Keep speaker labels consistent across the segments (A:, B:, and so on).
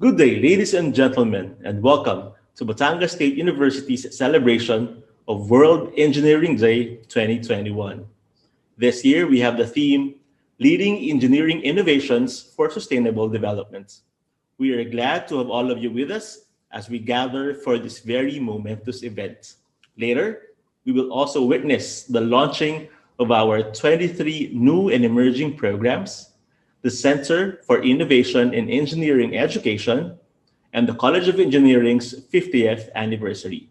A: Good day, ladies and gentlemen, and welcome to Batangas State University's celebration of World Engineering Day 2021. This year, we have the theme Leading Engineering Innovations for Sustainable Development. We are glad to have all of you with us as we gather for this very momentous event. Later, we will also witness the launching of our 23 new and emerging programs, the Center for Innovation in Engineering Education, and the College of Engineering's 50th anniversary.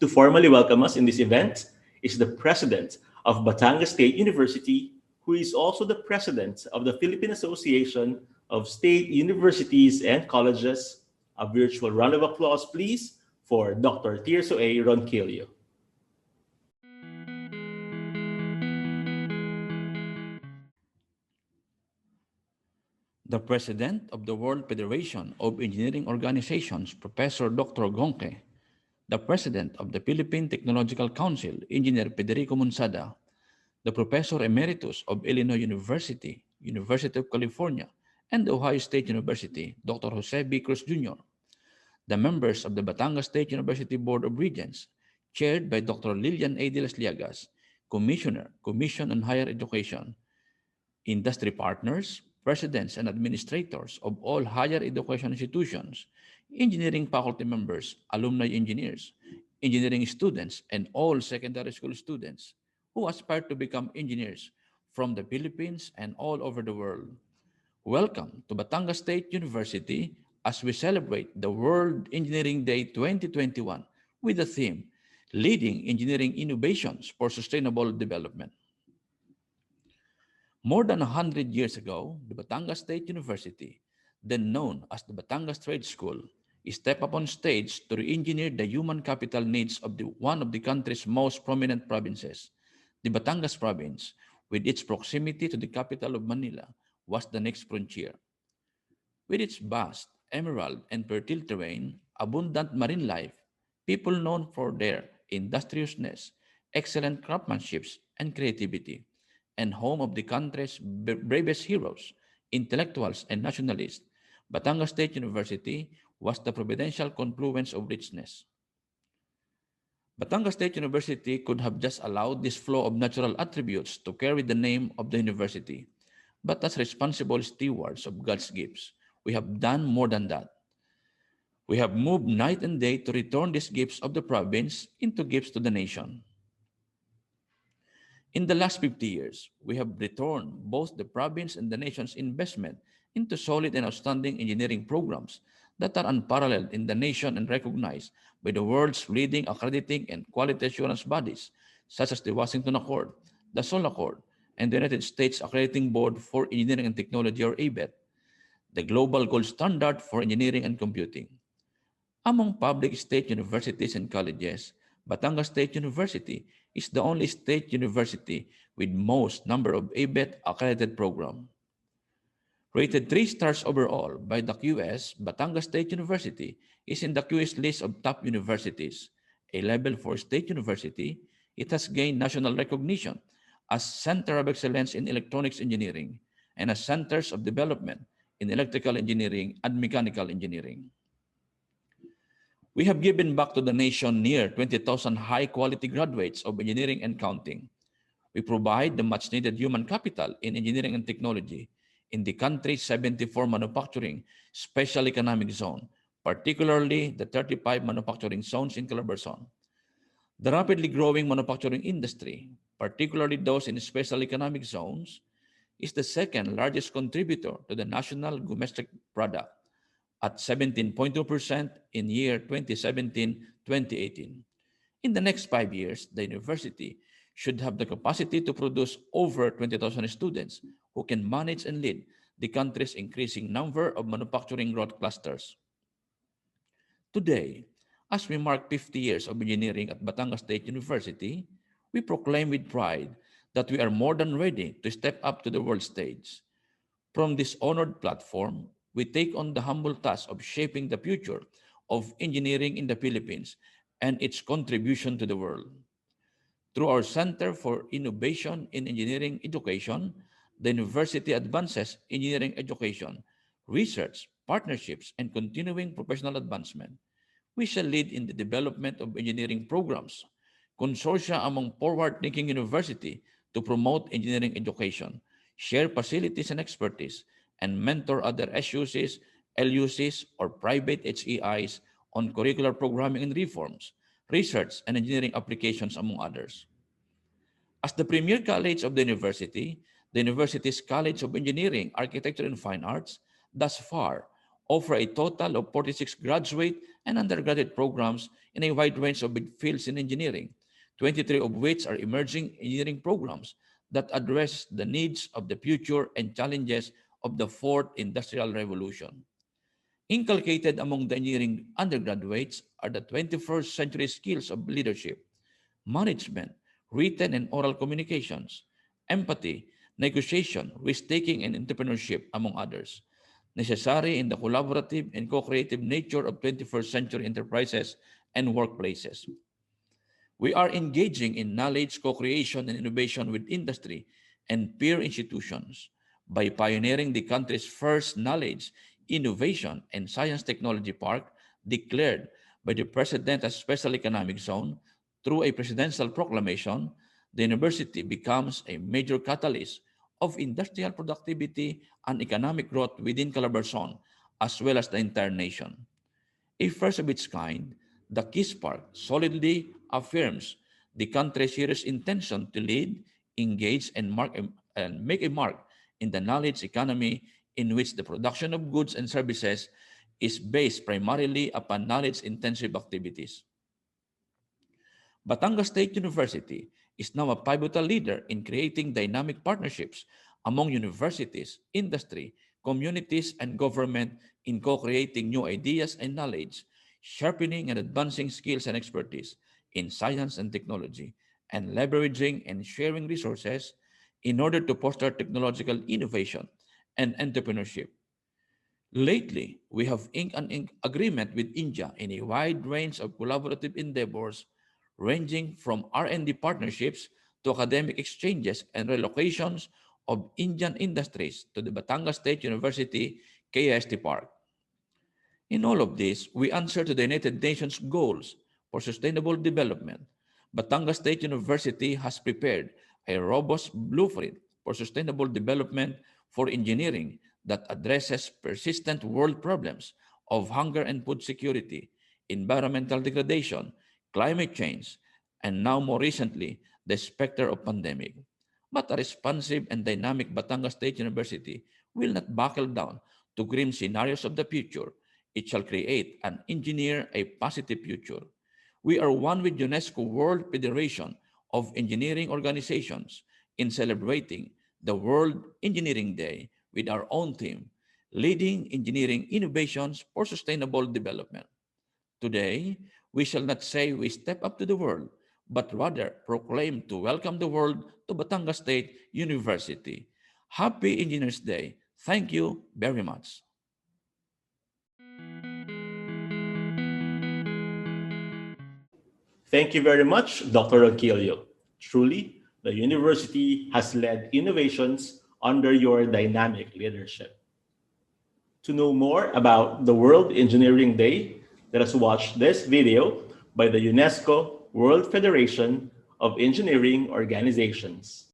A: To formally welcome us in this event is the President of Batangas State University, who is also the President of the Philippine Association of State Universities and Colleges. A virtual round of applause, please, for Dr. Tirso A. Ronquillo.
B: The President of the World Federation of Engineering Organizations, Professor Dr. Gonque, the President of the Philippine Technological Council, Engineer Federico Monsada, the Professor Emeritus of Illinois University, University of California, and the Ohio State University, Dr. Jose B. Cruz Jr., the members of the Batangas State University Board of Regents, chaired by Dr. Lilian A. de las Liagas, Commissioner, Commission on Higher Education, industry partners, presidents and administrators of all higher education institutions, engineering faculty members, alumni engineers, engineering students, and all secondary school students who aspire to become engineers from the Philippines and all over the world. Welcome to Batangas State University as we celebrate the World Engineering Day 2021 with the theme, Leading Engineering Innovations for Sustainable Development. More than 100 years ago, the Batangas State University, then known as the Batangas Trade School, stepped up on stage to re-engineer the human capital needs of one of the country's most prominent provinces. The Batangas province, with its proximity to the capital of Manila, was the next frontier. With its vast, emerald, and fertile terrain, abundant marine life, people known for their industriousness, excellent craftsmanship, and creativity, and home of the country's bravest heroes, intellectuals, and nationalists, Batangas State University was the providential confluence of richness. Batangas State University could have just allowed this flow of natural attributes to carry the name of the university. But as responsible stewards of God's gifts, we have done more than that. We have moved night and day to return these gifts of the province into gifts to the nation. In the last 50 years, we have returned both the province and the nation's investment into solid and outstanding engineering programs that are unparalleled in the nation and recognized by the world's leading accrediting and quality assurance bodies, such as the Washington Accord, the Seoul Accord, and the United States Accrediting Board for Engineering and Technology, or ABET, the global gold standard for engineering and computing. Among public state universities and colleges, Batangas State University is the only state university with most number of ABET accredited program. Rated 3 stars overall by the QS, Batangas State University is in the QS list of top universities. A level 4 state university, it has gained national recognition as Center of Excellence in Electronics Engineering and as Centers of Development in Electrical Engineering and Mechanical Engineering. We have given back to the nation near 20,000 high-quality graduates of engineering and counting. We provide the much-needed human capital in engineering and technology in the country's 74 manufacturing special economic zone, particularly the 35 manufacturing zones in CALABARZON. The rapidly growing manufacturing industry, particularly those in special economic zones, is the second largest contributor to the national domestic product at 17.2% in year 2017-2018. In the next 5 years, the university should have the capacity to produce over 20,000 students who can manage and lead the country's increasing number of manufacturing growth clusters. Today, as we mark 50 years of engineering at Batangas State University, we proclaim with pride that we are more than ready to step up to the world stage. From this honored platform, we take on the humble task of shaping the future of engineering in the Philippines and its contribution to the world. Through our Center for Innovation in Engineering Education, the university advances engineering education, research, partnerships, and continuing professional advancement. We shall lead in the development of engineering programs, consortia among forward-thinking university to promote engineering education, share facilities and expertise, and mentor other SUCs, LUCs, or private HEIs on curricular programming and reforms, research, and engineering applications, among others. As the premier college of the university's College of Engineering, Architecture, and Fine Arts, thus far, offer a total of 46 graduate and undergraduate programs in a wide range of fields in engineering, 23 of which are emerging engineering programs that address the needs of the future and challenges of the fourth industrial revolution. Inculcated among the engineering undergraduates are the 21st century skills of leadership, management, written and oral communications, empathy, negotiation, risk-taking, and entrepreneurship, among others, necessary in the collaborative and co-creative nature of 21st century enterprises and workplaces. We are engaging in knowledge co-creation and innovation with industry and peer institutions by pioneering the country's first knowledge, innovation, and science technology park declared by the President as Special Economic Zone. Through a presidential proclamation, the university becomes a major catalyst of industrial productivity and economic growth within CALABARZON, as well as the entire nation. A first of its kind, the KIST Park solidly affirms the country's serious intention to lead, engage, and make a mark in the knowledge economy in which the production of goods and services is based primarily upon knowledge-intensive activities. Batangas State University is now a pivotal leader in creating dynamic partnerships among universities, industry, communities, and government in co-creating new ideas and knowledge, sharpening and advancing skills and expertise in science and technology, and leveraging and sharing resources in order to foster technological innovation and entrepreneurship. Lately, we have inked an agreement with India in a wide range of collaborative endeavors ranging from R&D partnerships to academic exchanges and relocations of Indian industries to the Batangas State University KIST Park. In all of this, we answer to the United Nations goals for sustainable development. Batangas State University has prepared a robust blueprint for sustainable development for engineering that addresses persistent world problems of hunger and food security, environmental degradation, climate change, and now more recently, the specter of pandemic. But a responsive and dynamic Batangas State University will not buckle down to grim scenarios of the future. It shall create and engineer a positive future. We are one with UNESCO World Federation of Engineering Organizations in celebrating the World Engineering Day with our own theme, Leading Engineering Innovations for Sustainable Development. Today, we shall not say we step up to the world, but rather proclaim to welcome the world to Batangas State University. Happy Engineers Day. Thank you very much.
A: Thank you very much, Dr. Aquilio. Truly, the university has led innovations under your dynamic leadership. To know more about the World Engineering Day, let us watch this video by the UNESCO World Federation of Engineering Organizations.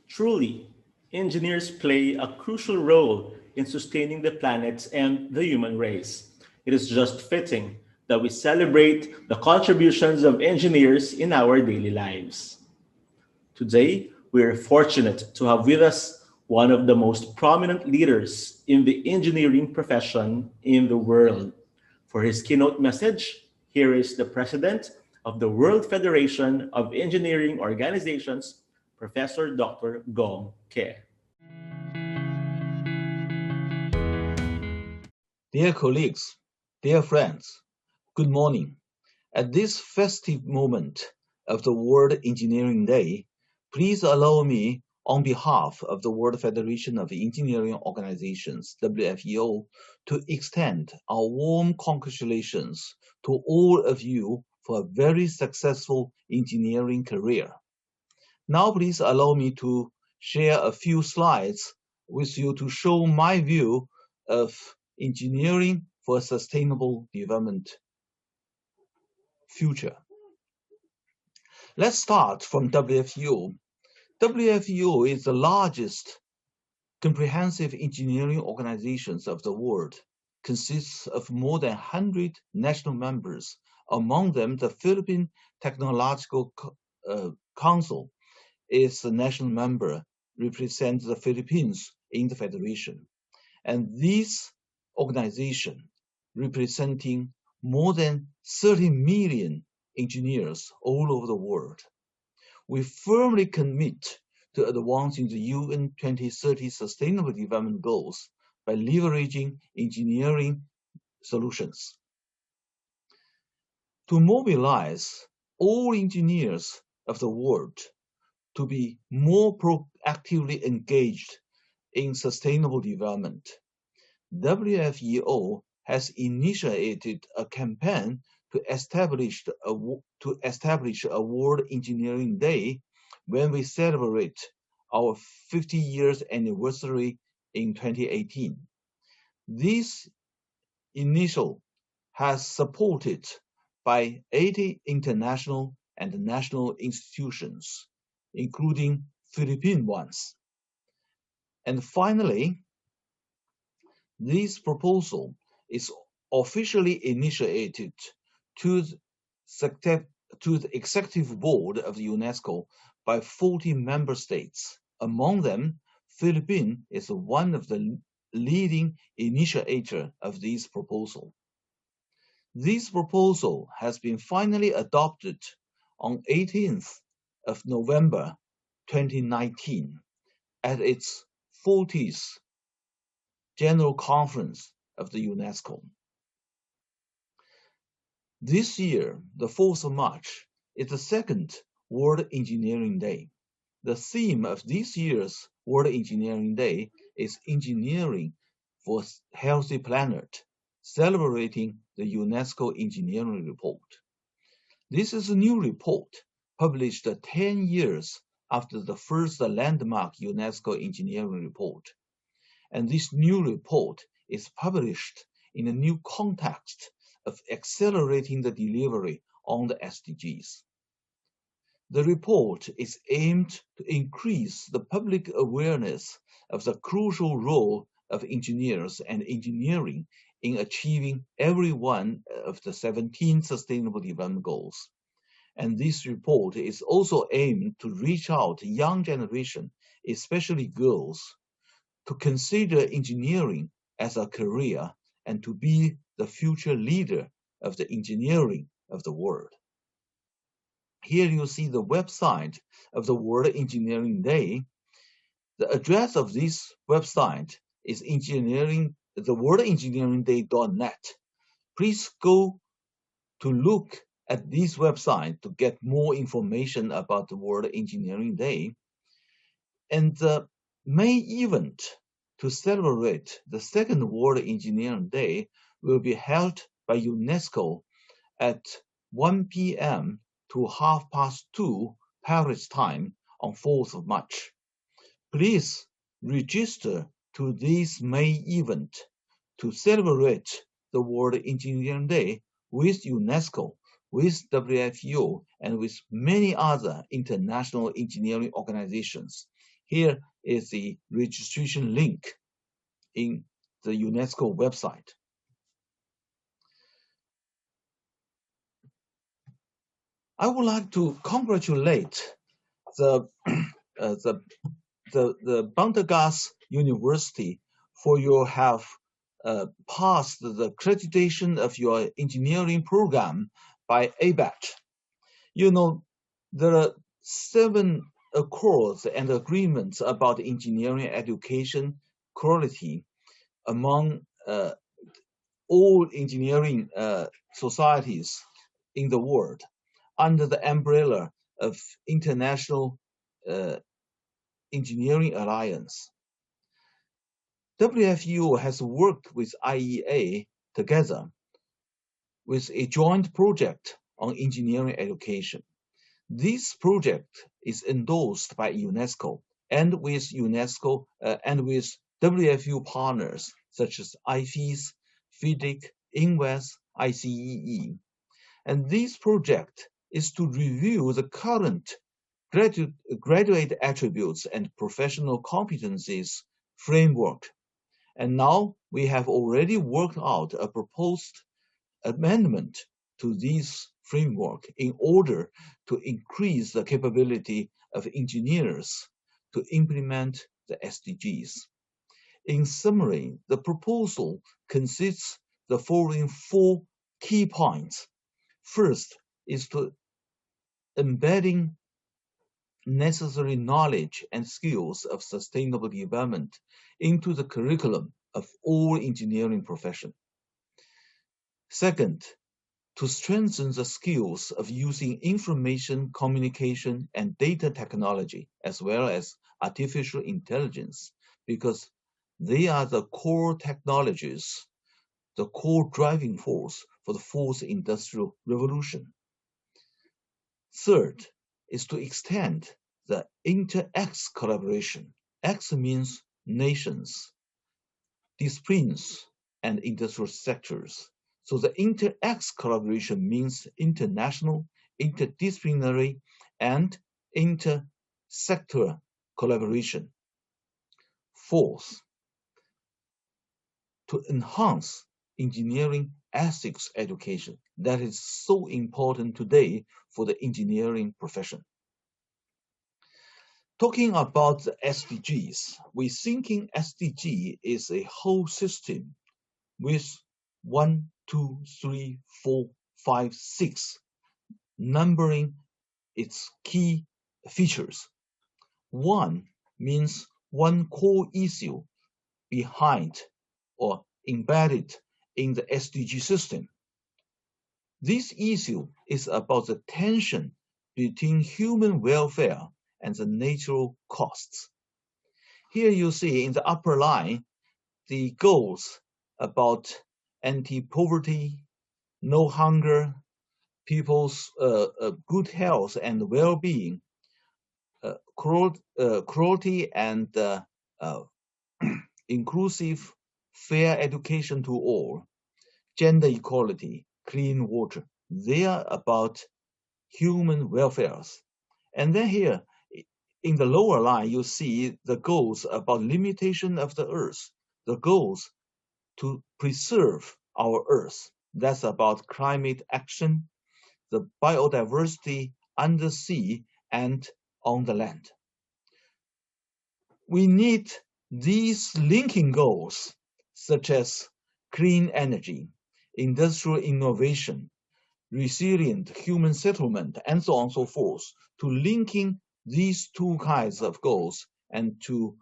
A: Truly, engineers play a crucial role in sustaining the planet and the human race. It is just fitting that we celebrate the contributions of engineers in our daily lives. Today, we are fortunate to have with us one of the most prominent leaders in the engineering profession in the world. For his keynote message, here is the president of the World Federation of Engineering Organizations, Professor Dr. Gong Ke.
C: Dear colleagues, dear friends, good morning. At this festive moment of the World Engineering Day, please allow me, on behalf of the World Federation of Engineering Organizations, WFEO, to extend our warm congratulations to all of you for a very successful engineering career. Now please allow me to share a few slides with you to show my view of engineering for a sustainable development future. Let's start from WFEO. WFEO is the largest comprehensive engineering organizations of the world, consists of more than 100 national members, among them the Philippine Technological Council is the national member, represents the Philippines in the Federation. And this organization, representing more than 30 million engineers all over the world, we firmly commit to advancing the UN 2030 Sustainable Development Goals by leveraging engineering solutions. To mobilize all engineers of the world to be more proactively engaged in sustainable development, WFEO has initiated a campaign to establish a World Engineering Day when we celebrate our 50 years anniversary in 2018. This initiative has supported by 80 international and national institutions, including Philippine ones. And finally, this proposal is officially initiated to the Executive Board of the UNESCO by 40 member states. Among them, Philippines is one of the leading initiators of this proposal. This proposal has been finally adopted on 18th of November 2019 at its 40th General Conference of the UNESCO. This year, the 4th of March, is the second World Engineering Day. The theme of this year's World Engineering Day is Engineering for a Healthy Planet, celebrating the UNESCO Engineering Report. This is a new report published 10 years after the first landmark UNESCO Engineering Report. And this new report is published in a new context of accelerating the delivery on the SDGs. The report is aimed to increase the public awareness of the crucial role of engineers and engineering in achieving every one of the 17 Sustainable Development Goals. And this report is also aimed to reach out to young generation, especially girls, to consider engineering as a career and to be the future leader of the engineering of the world. Here you see the website of the World Engineering Day. The address of this website is theworldengineeringday.net. Please go to look at this website to get more information about the World Engineering Day. And the main event to celebrate the second World Engineering Day will be held by UNESCO at 1 p.m. to 2:30 Paris time on 4th of March. Please register to this main event to celebrate the World Engineering Day with UNESCO, with WFEO, and with many other international engineering organizations Here is the registration link in the UNESCO website. I would like to congratulate the Batangas University for your have passed the accreditation of your engineering program by ABET. You know, there are 7 accords and agreements about engineering education quality among all engineering societies in the world under the umbrella of International Engineering Alliance. WFU has worked with IEA together with a joint project on engineering education. This project is endorsed by UNESCO and with UNESCO and with WFU partners such as IFES, FIDIC, INVEST, ICEE. And this project is to review the current graduate attributes and professional competencies framework. And now we have already worked out a proposed amendment to this framework in order to increase the capability of engineers to implement the SDGs. In summary, the proposal consists the following 4 key points. First is to embedding necessary knowledge and skills of sustainable development into the curriculum of all engineering profession. Second, to strengthen the skills of using information, communication, and data technology, as well as artificial intelligence, because they are the core technologies, the core driving force for the 4th industrial revolution. Third is to extend the inter-X collaboration. X means nations, disciplines, and industrial sectors. So the inter-X collaboration means international, interdisciplinary, and inter-sector collaboration. Fourth, to enhance engineering ethics education that is so important today for the engineering profession. Talking about the SDGs, we thinking SDG is a whole system with 1, 2, 3, 4, 5, 6 numbering its key features. 1 means one core issue behind or embedded in the SDG system. This issue is about the tension between human welfare and the natural costs. Here you see in the upper line the goals about anti-poverty, no hunger, people's good health and well-being, cruelty and inclusive, fair education to all, gender equality, clean water. They are about human welfare. And then here, in the lower line, you see the goals about limitation of the earth, the goals to preserve our earth. That's about climate action, the biodiversity under sea and on the land. We need these linking goals, such as clean energy, industrial innovation, resilient human settlement, and so on and so forth, to linking these 2 kinds of goals and to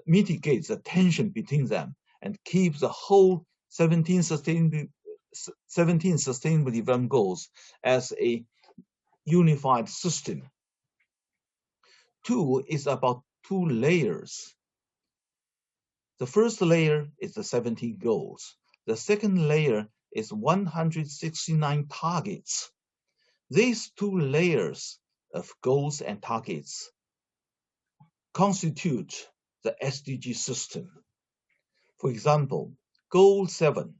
C: mitigate the tension between them and keep the whole 17 sustainable development goals as a unified system. 2 is about 2 layers. The first layer is the 17 goals. The second layer is 169 targets. These 2 layers of goals and targets constitute the SDG system. For example, Goal 7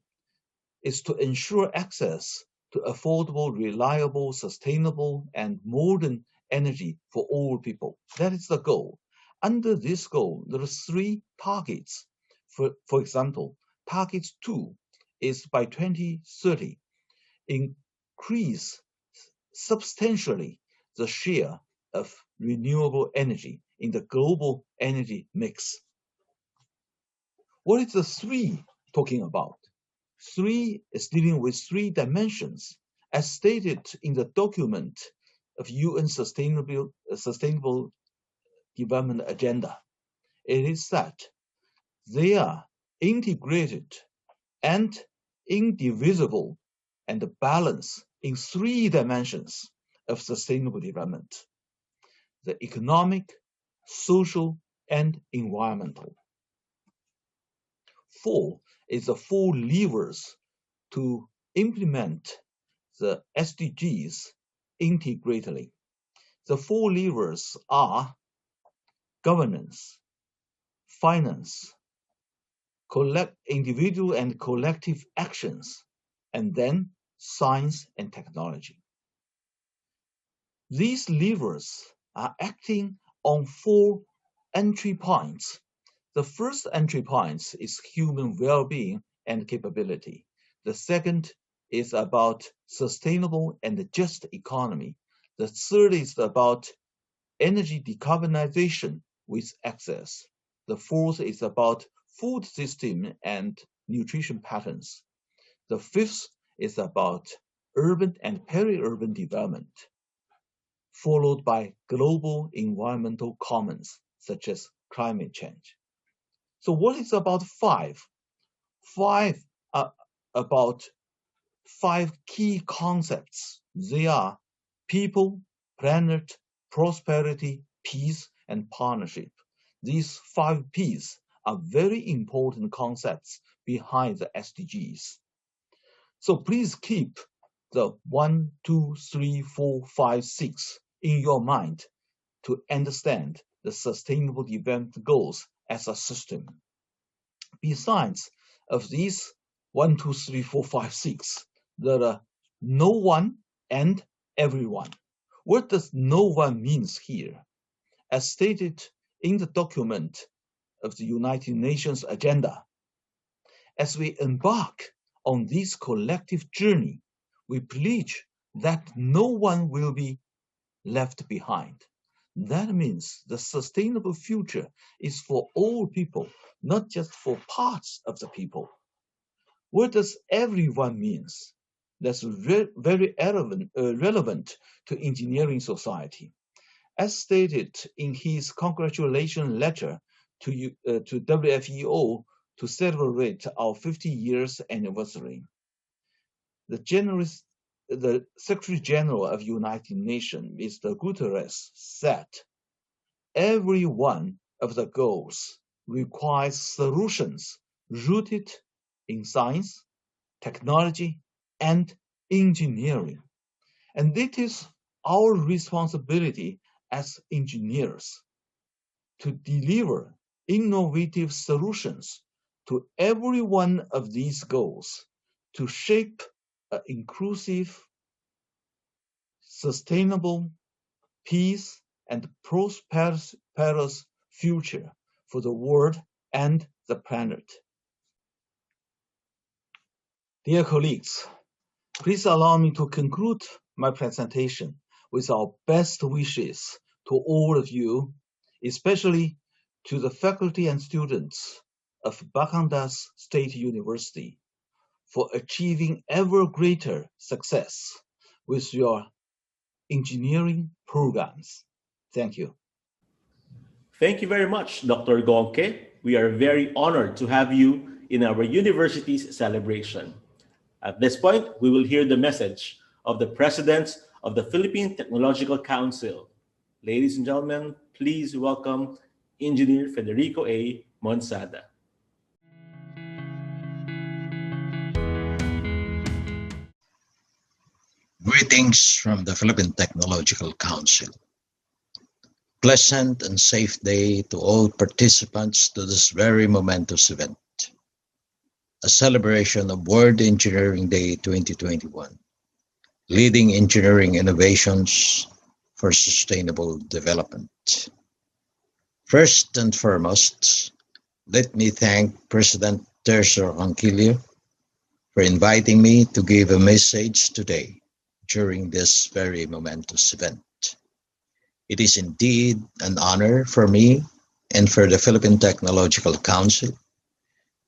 C: is to ensure access to affordable, reliable, sustainable, and modern energy for all people. That is the goal. Under this goal, there are 3 targets. For example, target 2 is by 2030, increase substantially the share of renewable energy in the global energy mix. What is the 3 talking about? 3 is dealing with 3 dimensions, as stated in the document of UN Sustainable Development Agenda. It is that they are integrated and indivisible and balanced in 3 dimensions of sustainable development: the economic, social, and environmental. 4 is the 4 levers to implement the SDGs integratedly. The 4 levers are governance, finance, individual and collective actions, and then science and technology. These levers are acting on 4 entry points. The first entry point is human well-being and capability. The second is about sustainable and just economy. The third is about energy decarbonization with access. The fourth is about food system and nutrition patterns. The fifth is about urban and peri-urban development, followed by global environmental commons, such as climate change. So what is about 5? 5 are about 5 key concepts. They are people, planet, prosperity, peace, and partnership. These 5 P's are very important concepts behind the SDGs. So please keep the 1, 2, 3, 4, 5, 6 in your mind to understand the Sustainable Development Goals as a system. Besides of these 1, 2, 3, 4, 5, 6, there are no one and everyone. What does no one means here? As stated in the document of the United Nations agenda, as we embark on this collective journey, we pledge that no one will be left behind. That means the sustainable future is for all people, not just for parts of the people. What does everyone means? That's very relevant to engineering society. As stated in his congratulation letter to WFEO to celebrate our 50 years anniversary, the Secretary General of United Nations, Mr. Guterres, said, every one of the goals requires solutions rooted in science, technology, and engineering. And it is our responsibility as engineers to deliver innovative solutions to every one of these goals to shape an inclusive, sustainable, peace, and prosperous future for the world and the planet. Dear colleagues, please allow me to conclude my presentation with our best wishes to all of you, especially to the faculty and students of Batangas State University, for achieving ever greater success with your engineering programs. Thank you.
A: Thank you very much, Dr. Gonke. We are very honored to have you in our university's celebration. At this point, we will hear the message of the President of the Philippine Technological Council. Ladies and gentlemen, please welcome Engineer Federico A. Monsada.
D: Greetings from the Philippine Technological Council. Pleasant and safe day to all participants to this very momentous event, a celebration of World Engineering Day 2021, leading engineering innovations for sustainable development. First and foremost, let me thank President Terzo Ronquillo for inviting me to give a message today during this very momentous event. It is indeed an honor for me and for the Philippine Technological Council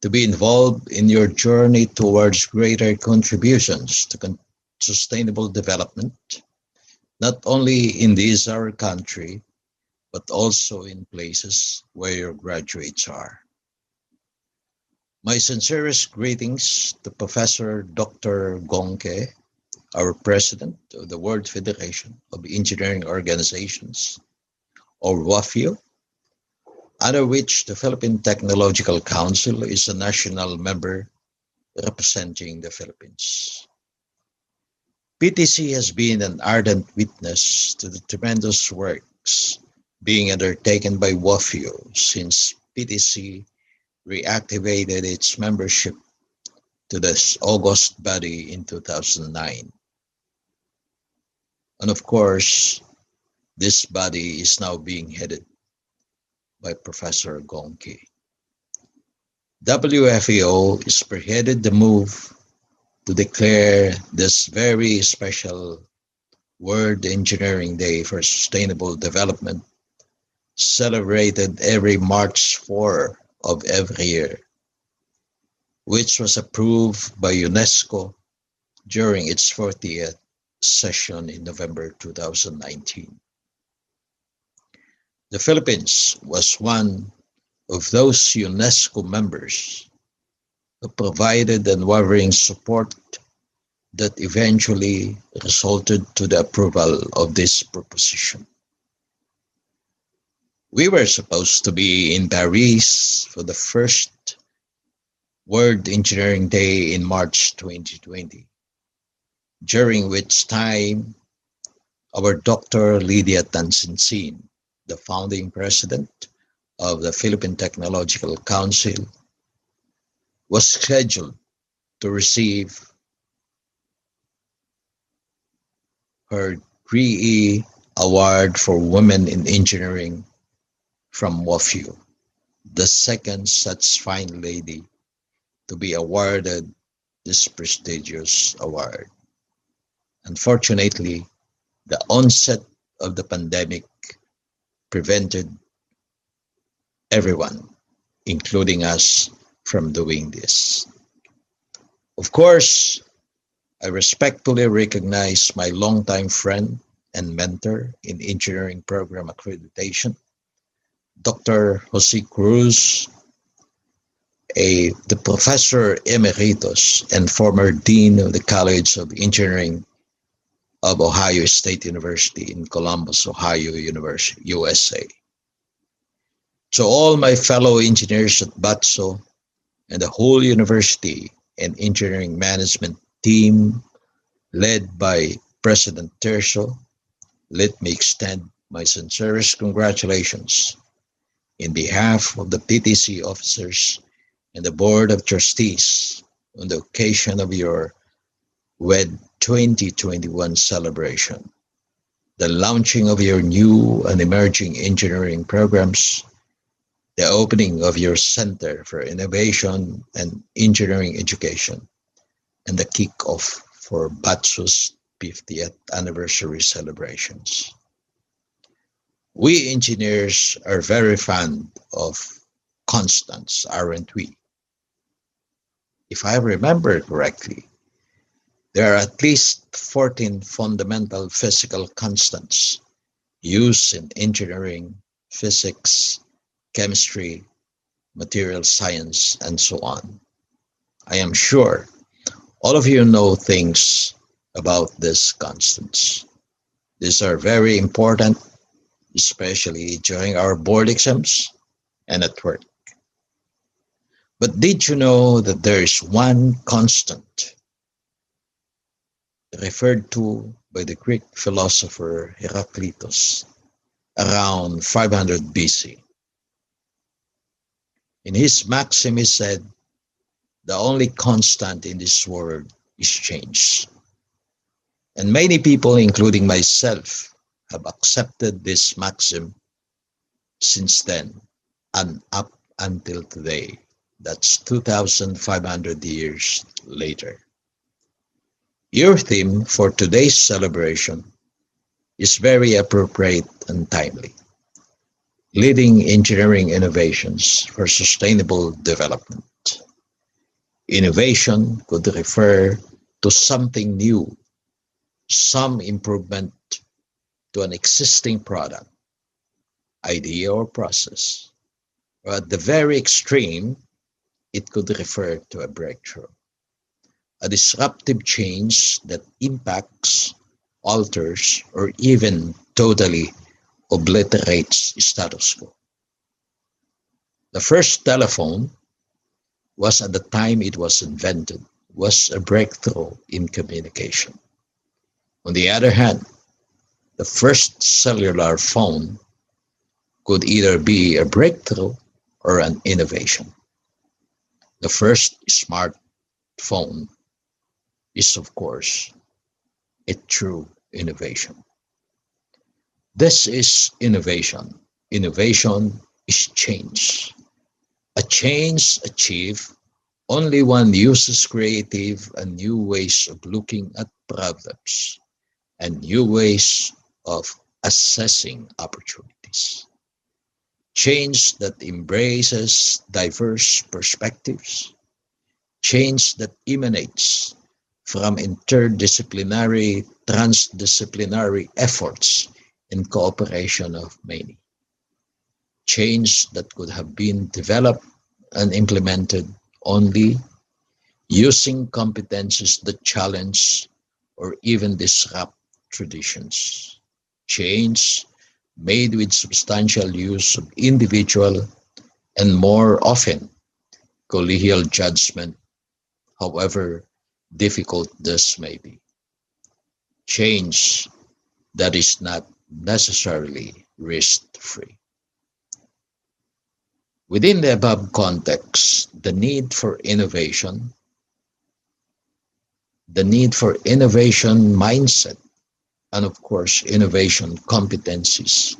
D: to be involved in your journey towards greater contributions to sustainable development, not only in this our country, but also in places where your graduates are. My sincerest greetings to Professor Dr. Gongke, our President of the World Federation of Engineering Organizations, or WAFIO, under which the Philippine Technological Council is a national member representing the Philippines. PTC has been an ardent witness to the tremendous works being undertaken by WAFIO since PTC reactivated its membership to this August body in 2009. And of course, this body is now being headed by Professor Gongke. WFEO spearheaded the move to declare this very special World Engineering Day for Sustainable Development, celebrated every March 4 of every year, which was approved by UNESCO during its 40th session in November 2019. The Philippines was one of those UNESCO members who provided unwavering support that eventually resulted to the approval of this proposition. We were supposed to be in Paris for the first World Engineering Day in March 2020, during which time our Dr. Lydia Tansinsin, the founding president of the Philippine Technological Council, was scheduled to receive her 3E Award for Women in Engineering from WAFIO, the second such fine lady to be awarded this prestigious award. Unfortunately, the onset of the pandemic prevented everyone, including us, from doing this. Of course, I respectfully recognize my longtime friend and mentor in engineering program accreditation, Dr. Jose Cruz, the Professor Emeritus and former Dean of the College of Engineering of Ohio State University in Columbus, Ohio University, USA. To all my fellow engineers at BATSO and the whole university and engineering management team led by President Terzo, let me extend my sincerest congratulations in behalf of the PTC officers and the Board of Trustees on the occasion of your WED 2021 celebration, the launching of your new and emerging engineering programs, the opening of your Center for Innovation and Engineering Education, and the kickoff for BATSO's 50th anniversary celebrations. We engineers are very fond of constants, aren't we? If I remember correctly, there are at least 14 fundamental physical constants used in engineering, physics, chemistry, material science, and so on. I am sure all of you know things about these constants. These are very important, especially during our board exams and at work. But did you know that there is one constant referred to by the Greek philosopher Heraclitus around 500 BC? In his maxim, he said, "The only constant in this world is change." And many people, including myself, have accepted this maxim since then and up until today. That's 2,500 years later. Your theme for today's celebration is very appropriate and timely. Leading engineering innovations for sustainable development. Innovation could refer to something new, some improvement to an existing product, idea, or process. Or at the very extreme, it could refer to a breakthrough, a disruptive change that impacts, alters, or even totally obliterates status quo. The first telephone was, at the time it was invented, was a breakthrough in communication. On the other hand, the first cellular phone could either be a breakthrough or an innovation. The first smartphone is, of course, a true innovation. This is innovation. Innovation is change. A change achieved only one uses creative and new ways of looking at problems and new ways of assessing opportunities. Change that embraces diverse perspectives. Change that emanates from interdisciplinary, transdisciplinary efforts in cooperation of many. Change that could have been developed and implemented only using competencies that challenge or even disrupt traditions. Change made with substantial use of individual and more often collegial judgment, however difficult this may be. Change that is not necessarily risk-free. Within the above context, the need for innovation mindset, and of course, innovation competencies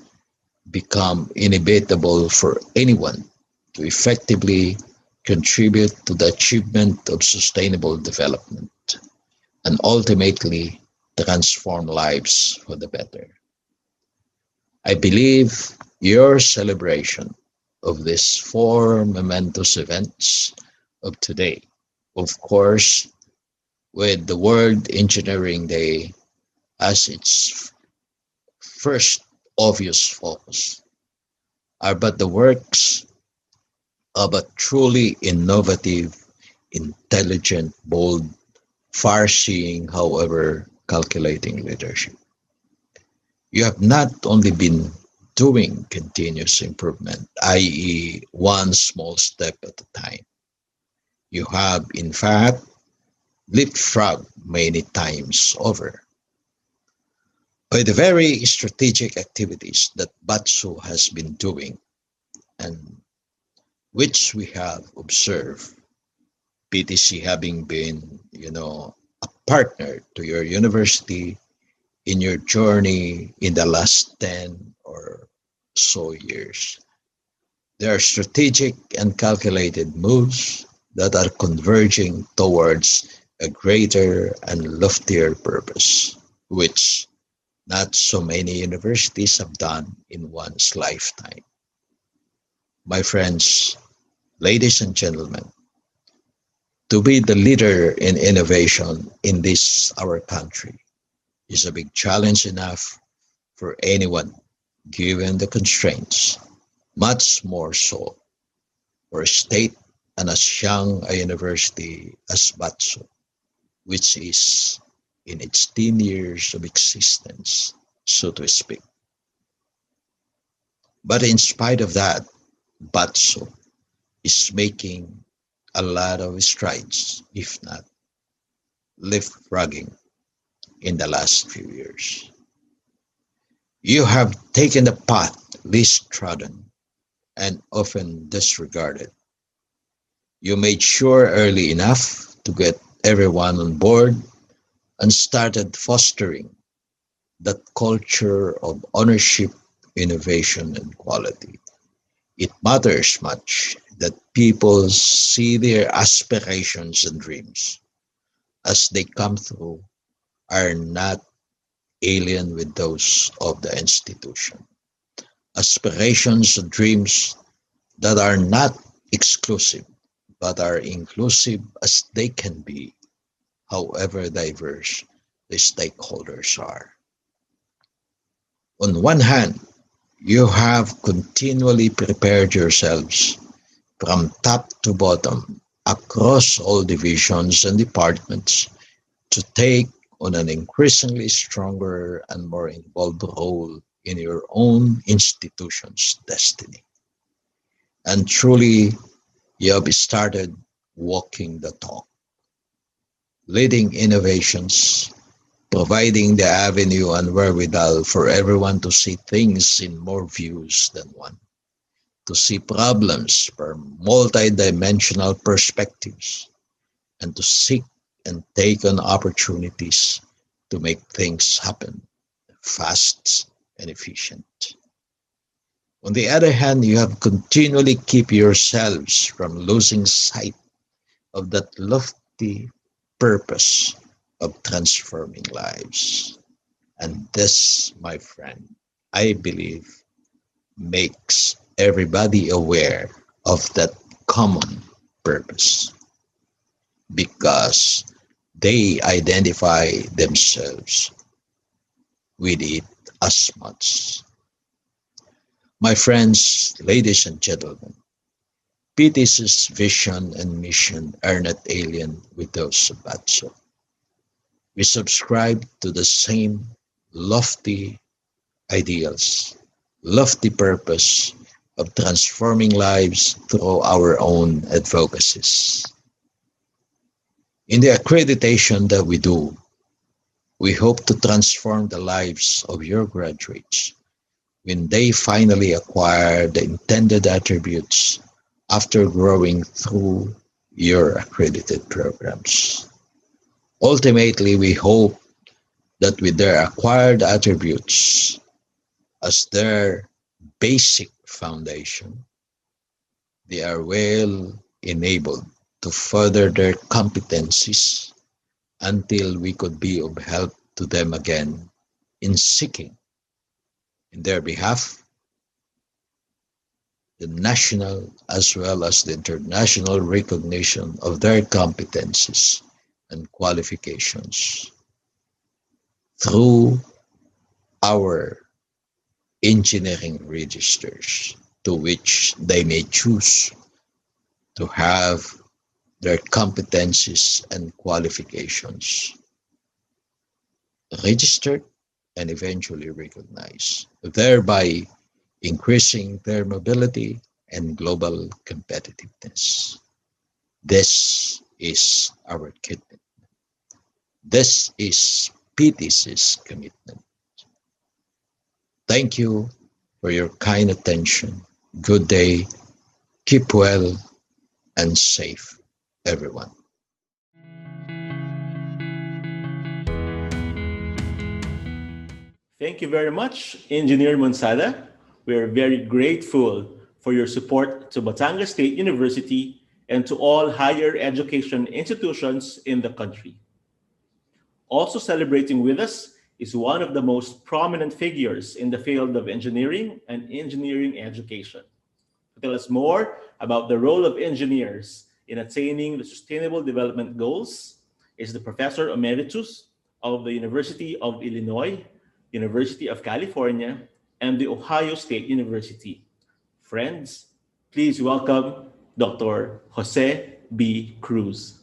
D: become inevitable for anyone to effectively contribute to the achievement of sustainable development and ultimately transform lives for the better. I believe your celebration of these four momentous events of today, of course, with the World Engineering Day as its first obvious focus, are but the works of a truly innovative, intelligent, bold, far-seeing, however calculating leadership. You have not only been doing continuous improvement, i.e., one small step at a time. You have, in fact, leapfrogged many times over. By the very strategic activities that BATSU has been doing and which we have observed, PTC having been, a partner to your university in your journey in the last 10 or so years. There are strategic and calculated moves that are converging towards a greater and loftier purpose, which not so many universities have done in one's lifetime. My friends, ladies and gentlemen, to be the leader in innovation in this, our country, is a big challenge enough for anyone given the constraints, much more so for a state and as young a university as BATSU, which is in its 10 years of existence, so to speak. But in spite of that, BATSU is making a lot of strides, if not leapfrogging, in the last few years. You have taken the path least trodden and often disregarded. You made sure early enough to get everyone on board and started fostering that culture of ownership, innovation, and quality. It matters much that people see their aspirations and dreams as they come through are not alien with those of the institution. Aspirations and dreams that are not exclusive but are inclusive as they can be, however diverse the stakeholders are. On one hand, you have continually prepared yourselves from top to bottom across all divisions and departments to take on an increasingly stronger and more involved role in your own institution's destiny. And truly, you have started walking the talk, leading innovations, providing the avenue and wherewithal for everyone to see things in more views than one, to see problems from multidimensional perspectives, and to seek and take on opportunities to make things happen fast and efficient. On the other hand, you have continually keep yourselves from losing sight of that lofty purpose of transforming lives. And this, my friend, I believe makes everybody aware of that common purpose because they identify themselves with it as much. My friends, ladies and gentlemen, PTC's vision and mission are not alien with those of BATSO. We subscribe to the same lofty ideals, lofty purpose of transforming lives through our own advocacies. In the accreditation that we do, we hope to transform the lives of your graduates when they finally acquire the intended attributes after growing through your accredited programs. Ultimately, we hope that with their acquired attributes as their basic foundation, they are well enabled to further their competencies until we could be of help to them again in seeking, in their behalf, the national as well as the international recognition of their competencies and qualifications through our engineering registers to which they may choose to have their competencies and qualifications registered and eventually recognized, thereby increasing their mobility and global competitiveness. This is our commitment. This is PTC's commitment. Thank you for your kind attention. Good day. Keep well and safe, everyone.
A: Thank you very much, Engineer Monsada. We are very grateful for your support to Batangas State University and to all higher education institutions in the country. Also celebrating with us is one of the most prominent figures in the field of engineering and engineering education. To tell us more about the role of engineers in attaining the Sustainable Development Goals is the Professor Emeritus of the University of Illinois, University of California, and the Ohio State University. Friends, please welcome Dr. Jose B. Cruz.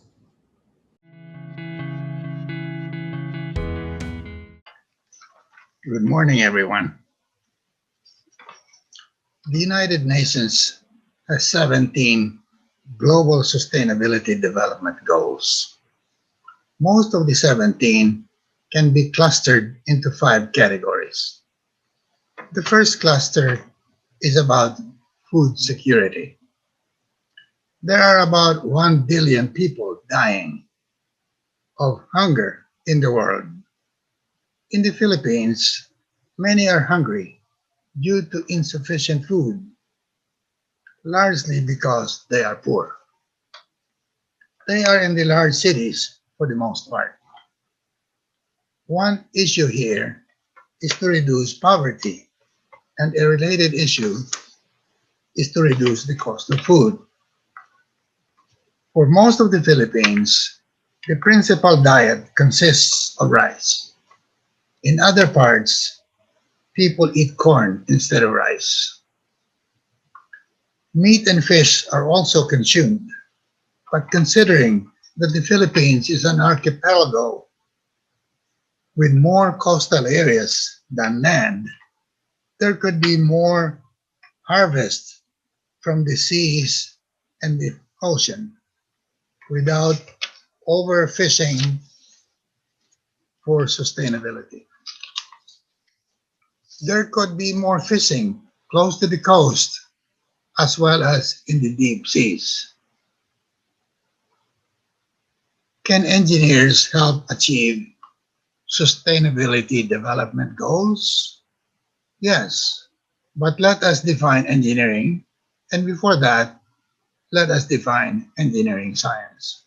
E: Good morning, everyone. The United Nations has 17 Global Sustainability Development Goals. Most of the 17 can be clustered into 5 categories. The first cluster is about food security. There are about 1 billion people dying of hunger in the world. In the Philippines, many are hungry due to insufficient food. largely because they are poor. They are in the large cities for the most part. One issue here is to reduce poverty, and a related issue is to reduce the cost of food. For most of the Philippines, the principal diet consists of rice. In other parts, people eat corn instead of rice. Meat and fish are also consumed, but considering that the Philippines is an archipelago with more coastal areas than land, there could be more harvest from the seas and the ocean without overfishing for sustainability. There could be more fishing close to the coast as well as in the deep seas. Can engineers help achieve sustainability development goals? Yes, but let us define engineering, and before that, let us define engineering science.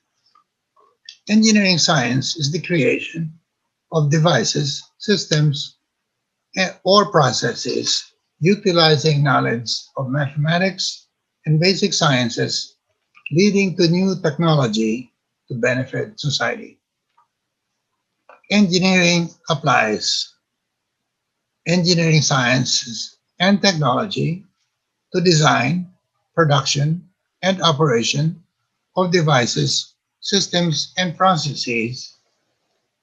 E: Engineering science is the creation of devices, systems, or processes utilizing knowledge of mathematics and basic sciences, leading to new technology to benefit society. Engineering applies engineering sciences and technology to design, production, and operation of devices, systems, and processes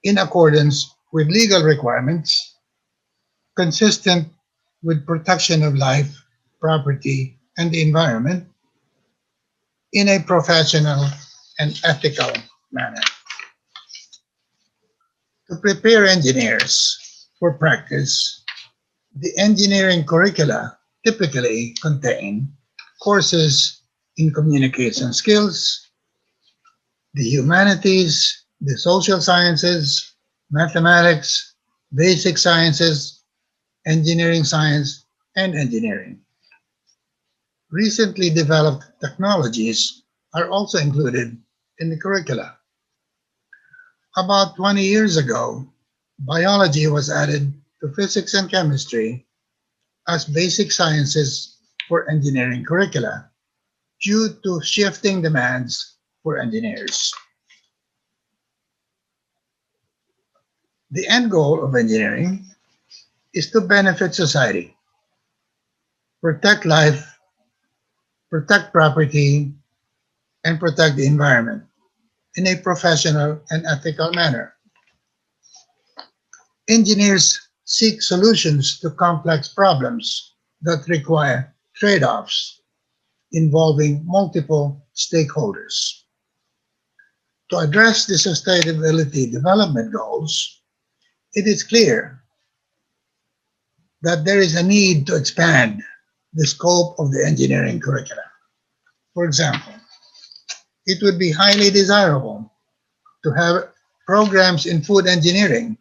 E: in accordance with legal requirements consistent with protection of life, property, and the environment in a professional and ethical manner. To prepare engineers for practice, the engineering curricula typically contain courses in communication skills, the humanities, the social sciences, mathematics, basic sciences, engineering science, and engineering. Recently developed technologies are also included in the curricula. About 20 years ago, biology was added to physics and chemistry as basic sciences for engineering curricula due to shifting demands for engineers. The end goal of engineering is to benefit society, protect life, protect property, and protect the environment in a professional and ethical manner. Engineers seek solutions to complex problems that require trade-offs involving multiple stakeholders. To address the sustainability development goals, it is clear that there is a need to expand the scope of the engineering curricula. For example, it would be highly desirable to have programs in food engineering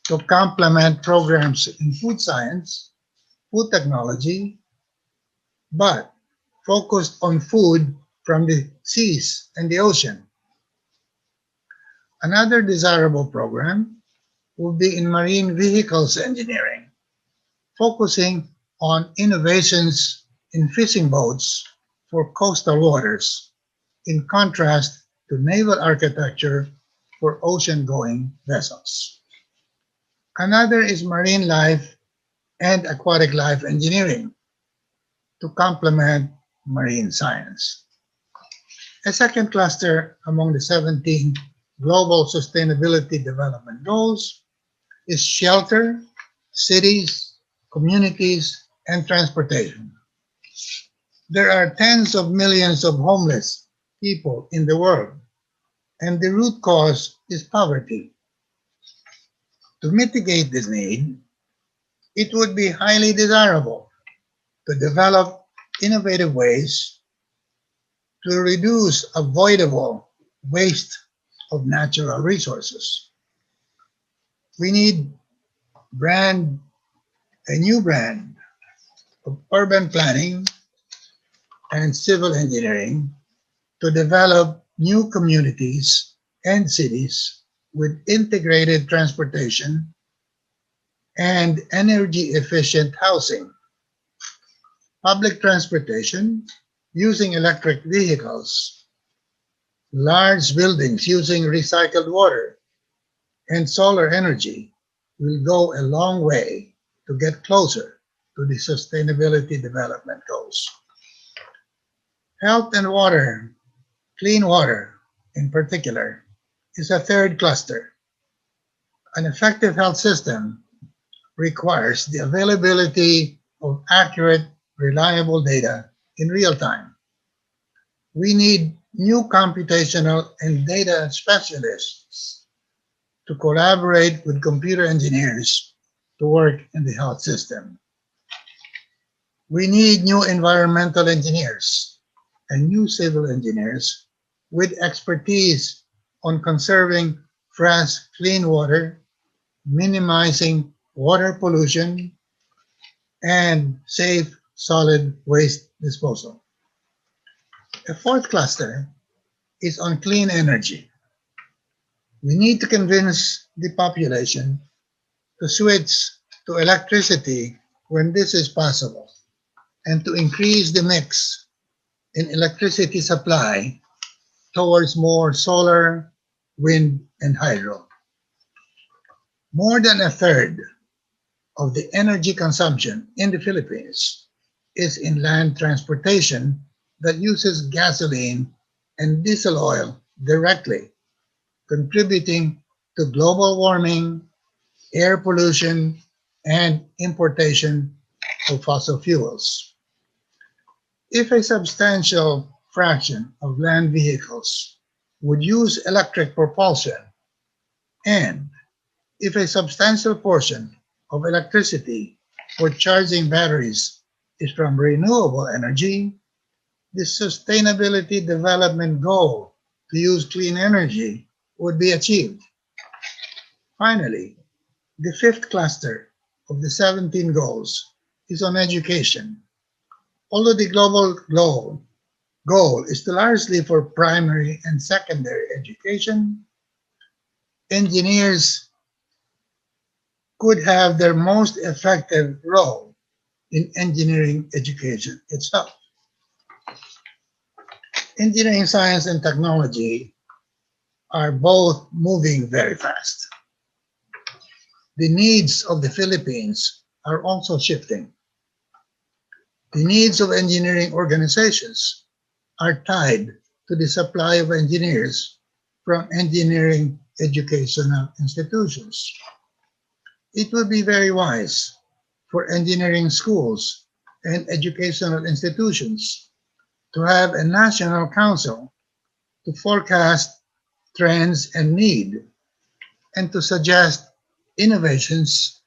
E: to complement programs in food science, food technology, but focused on food from the seas and the ocean. Another desirable program will be in marine vehicles engineering, focusing on innovations in fishing boats for coastal waters, in contrast to naval architecture for ocean-going vessels. Another is marine life and aquatic life engineering to complement marine science. A second cluster among the 17 Global Sustainability Development Goals is shelter, cities, communities, and transportation. There are tens of millions of homeless people in the world, and the root cause is poverty. To mitigate this need, it would be highly desirable to develop innovative ways to reduce avoidable waste of natural resources. We need a new brand of urban planning and civil engineering to develop new communities and cities with integrated transportation and energy efficient housing, public transportation using electric vehicles, large buildings using recycled water, and solar energy will go a long way to get closer to the Sustainability Development Goals. Health and water, clean water in particular, is a third cluster. An effective health system requires the availability of accurate, reliable data in real time. We need new computational and data specialists to collaborate with computer engineers to work in the health system. We need new environmental engineers and new civil engineers with expertise on conserving fresh, clean water, minimizing water pollution, and safe solid waste disposal. A fourth cluster is on clean energy. We need to convince the population to switch to electricity when this is possible and to increase the mix in electricity supply towards more solar, wind, and hydro. More than a third of the energy consumption in the Philippines is in land transportation that uses gasoline and diesel oil directly, contributing to global warming, air pollution, and importation of fossil fuels. If a substantial fraction of land vehicles would use electric propulsion, and if a substantial portion of electricity for charging batteries is from renewable energy, the Sustainability Development Goal to use clean energy would be achieved. Finally, the fifth cluster of the 17 goals is on education. Although the global goal is to largely for primary and secondary education, engineers could have their most effective role in engineering education itself. Engineering, science, and technology are both moving very fast. The needs of the Philippines are also shifting. The needs of engineering organizations are tied to the supply of engineers from engineering educational institutions. It would be very wise for engineering schools and educational institutions to have a national council to forecast trends and need and to suggest innovations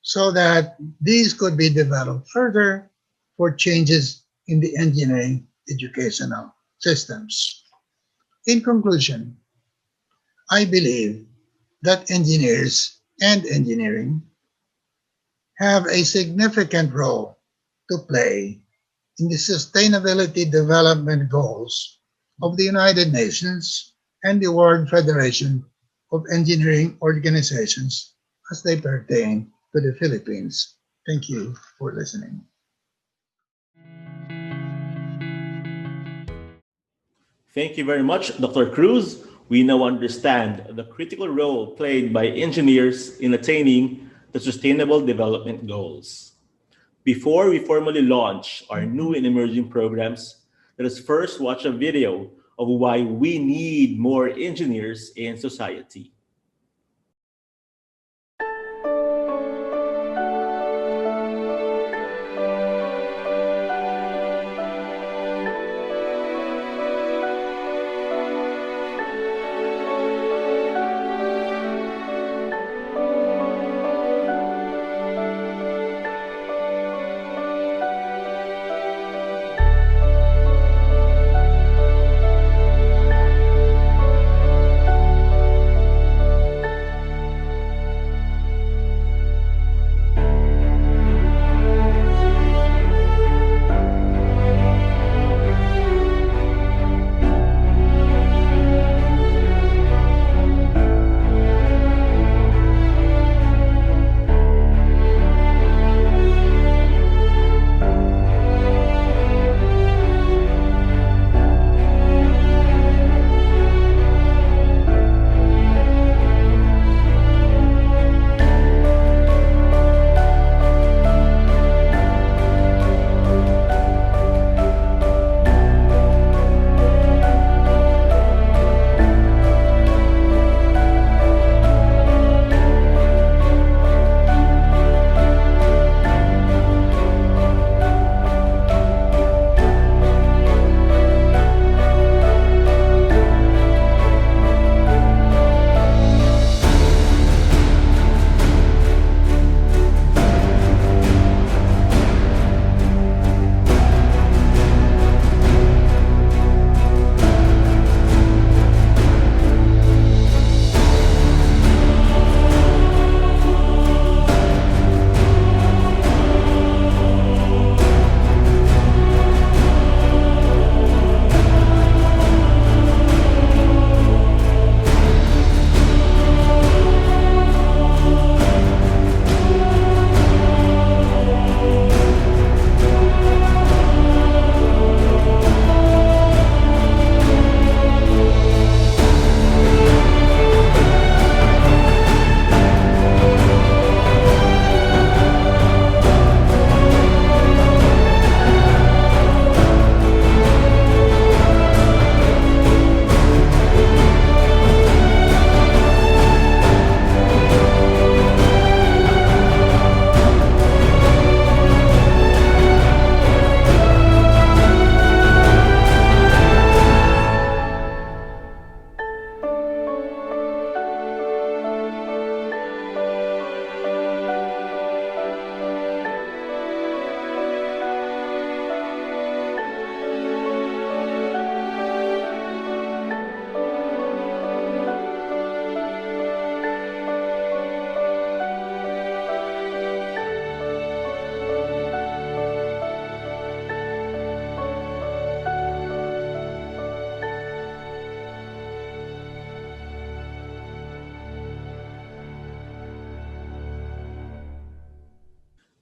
E: so that these could be developed further for changes in the engineering educational systems. In conclusion, I believe that engineers and engineering have a significant role to play in the Sustainability Development Goals of the United Nations and the World Federation of Engineering Organizations as they pertain to the Philippines. Thank you for listening.
A: Thank you very much, Dr. Cruz. We now understand the critical role played by engineers in attaining the Sustainable Development Goals. Before we formally launch our new and emerging programs, let us first watch a video of why we need more engineers in society.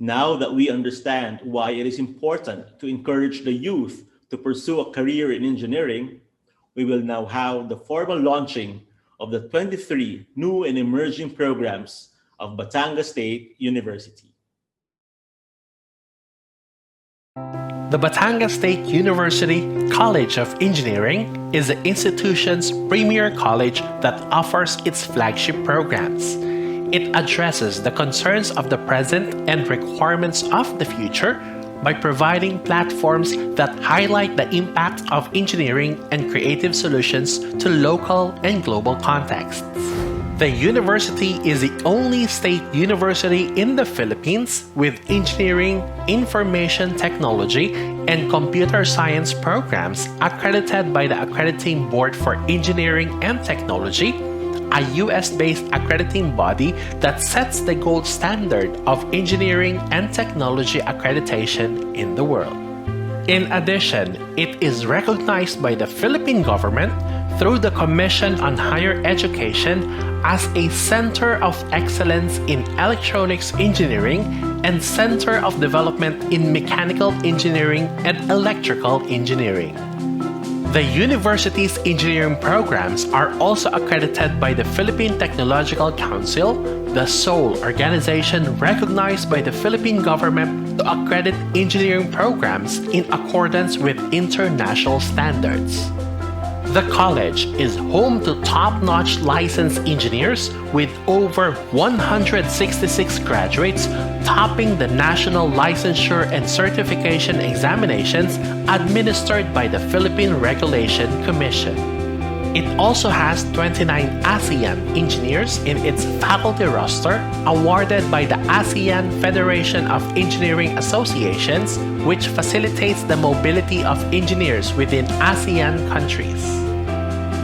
A: Now that we understand why it is important to encourage the youth to pursue a career in engineering, we will now have the formal launching of the 23 new and emerging programs of Batangas State University.
F: The Batangas State University College of Engineering is the institution's premier college that offers its flagship programs. It addresses the concerns of the present and requirements of the future by providing platforms that highlight the impact of engineering and creative solutions to local and global contexts. The university is the only state university in the Philippines with engineering, information technology, and computer science programs accredited by the Accrediting Board for Engineering and Technology, a US-based accrediting body that sets the gold standard of engineering and technology accreditation in the world. In addition, it is recognized by the Philippine government through the Commission on Higher Education as a Center of Excellence in Electronics Engineering and Center of Development in Mechanical Engineering and Electrical Engineering. The university's engineering programs are also accredited by the Philippine Technological Council, the sole organization recognized by the Philippine government to accredit engineering programs in accordance with international standards. The college is home to top-notch licensed engineers with over 166 graduates topping the national licensure and certification examinations administered by the Philippine Regulation Commission. It also has 29 ASEAN engineers in its faculty roster awarded by the ASEAN Federation of Engineering Associations, which facilitates the mobility of engineers within ASEAN countries.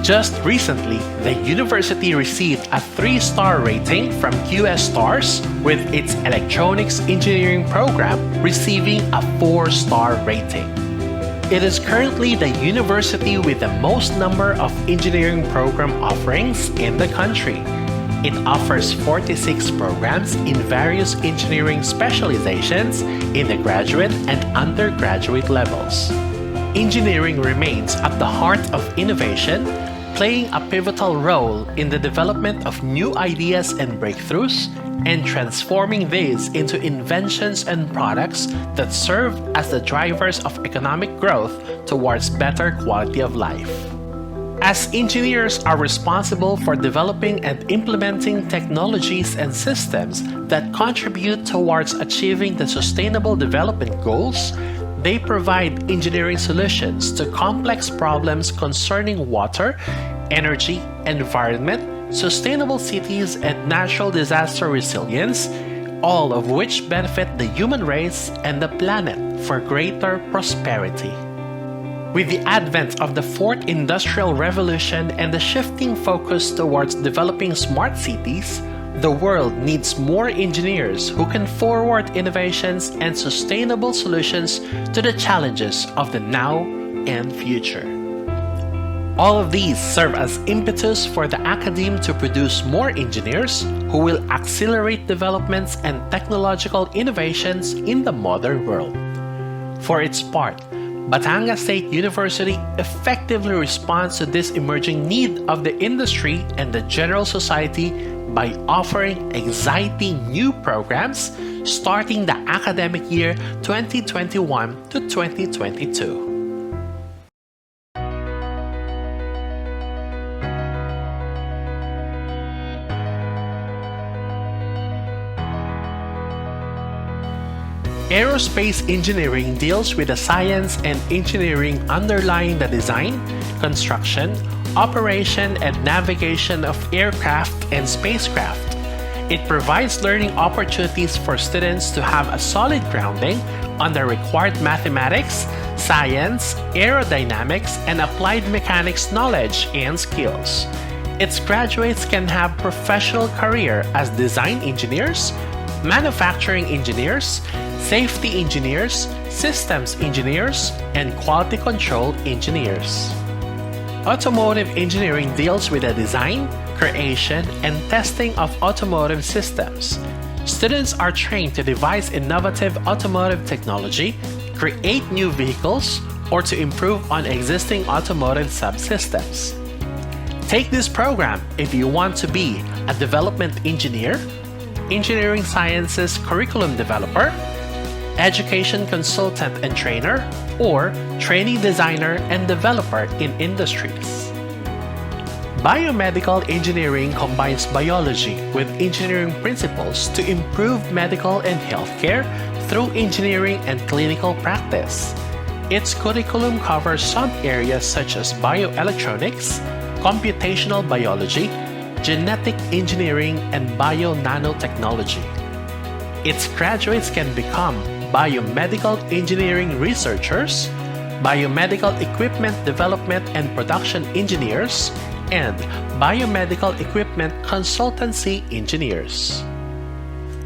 F: Just recently, the university received a 3-star rating from QS Stars, with its electronics engineering program receiving a 4-star rating. It is currently the university with the most number of engineering program offerings in the country. It offers 46 programs in various engineering specializations in the graduate and undergraduate levels. Engineering remains at the heart of innovation, playing a pivotal role in the development of new ideas and breakthroughs, and transforming these into inventions and products that serve as the drivers of economic growth towards better quality of life. As engineers are responsible for developing and implementing technologies and systems that contribute towards achieving the Sustainable Development Goals, they provide engineering solutions to complex problems concerning water, energy, environment, sustainable cities, and natural disaster resilience, all of which benefit the human race and the planet for greater prosperity. With the advent of the Fourth Industrial Revolution and the shifting focus towards developing smart cities, the world needs more engineers who can forward innovations and sustainable solutions to the challenges of the now and future. All of these serve as impetus for the academe to produce more engineers who will accelerate developments and technological innovations in the modern world. For its part, Batangas State University effectively responds to this emerging need of the industry and the general society by offering exciting new programs starting the academic year 2021 to 2022. Aerospace engineering deals with the science and engineering underlying the design, construction, operation, and navigation of aircraft and spacecraft. It provides learning opportunities for students to have a solid grounding on the required mathematics, science, aerodynamics, and applied mechanics knowledge and skills. Its graduates can have professional career as design engineers, manufacturing engineers, safety engineers, systems engineers, and quality control engineers. Automotive engineering deals with the design, creation, and testing of automotive systems. Students are trained to devise innovative automotive technology, create new vehicles, or to improve on existing automotive subsystems. Take this program if you want to be a development engineer, engineering sciences curriculum developer, education consultant and trainer, or training designer and developer in industries. Biomedical engineering combines biology with engineering principles to improve medical and healthcare through engineering and clinical practice. Its curriculum covers some areas such as bioelectronics, computational biology, genetic engineering, and bio-nanotechnology. Its graduates can become biomedical engineering researchers, biomedical equipment development and production engineers, and biomedical equipment consultancy engineers.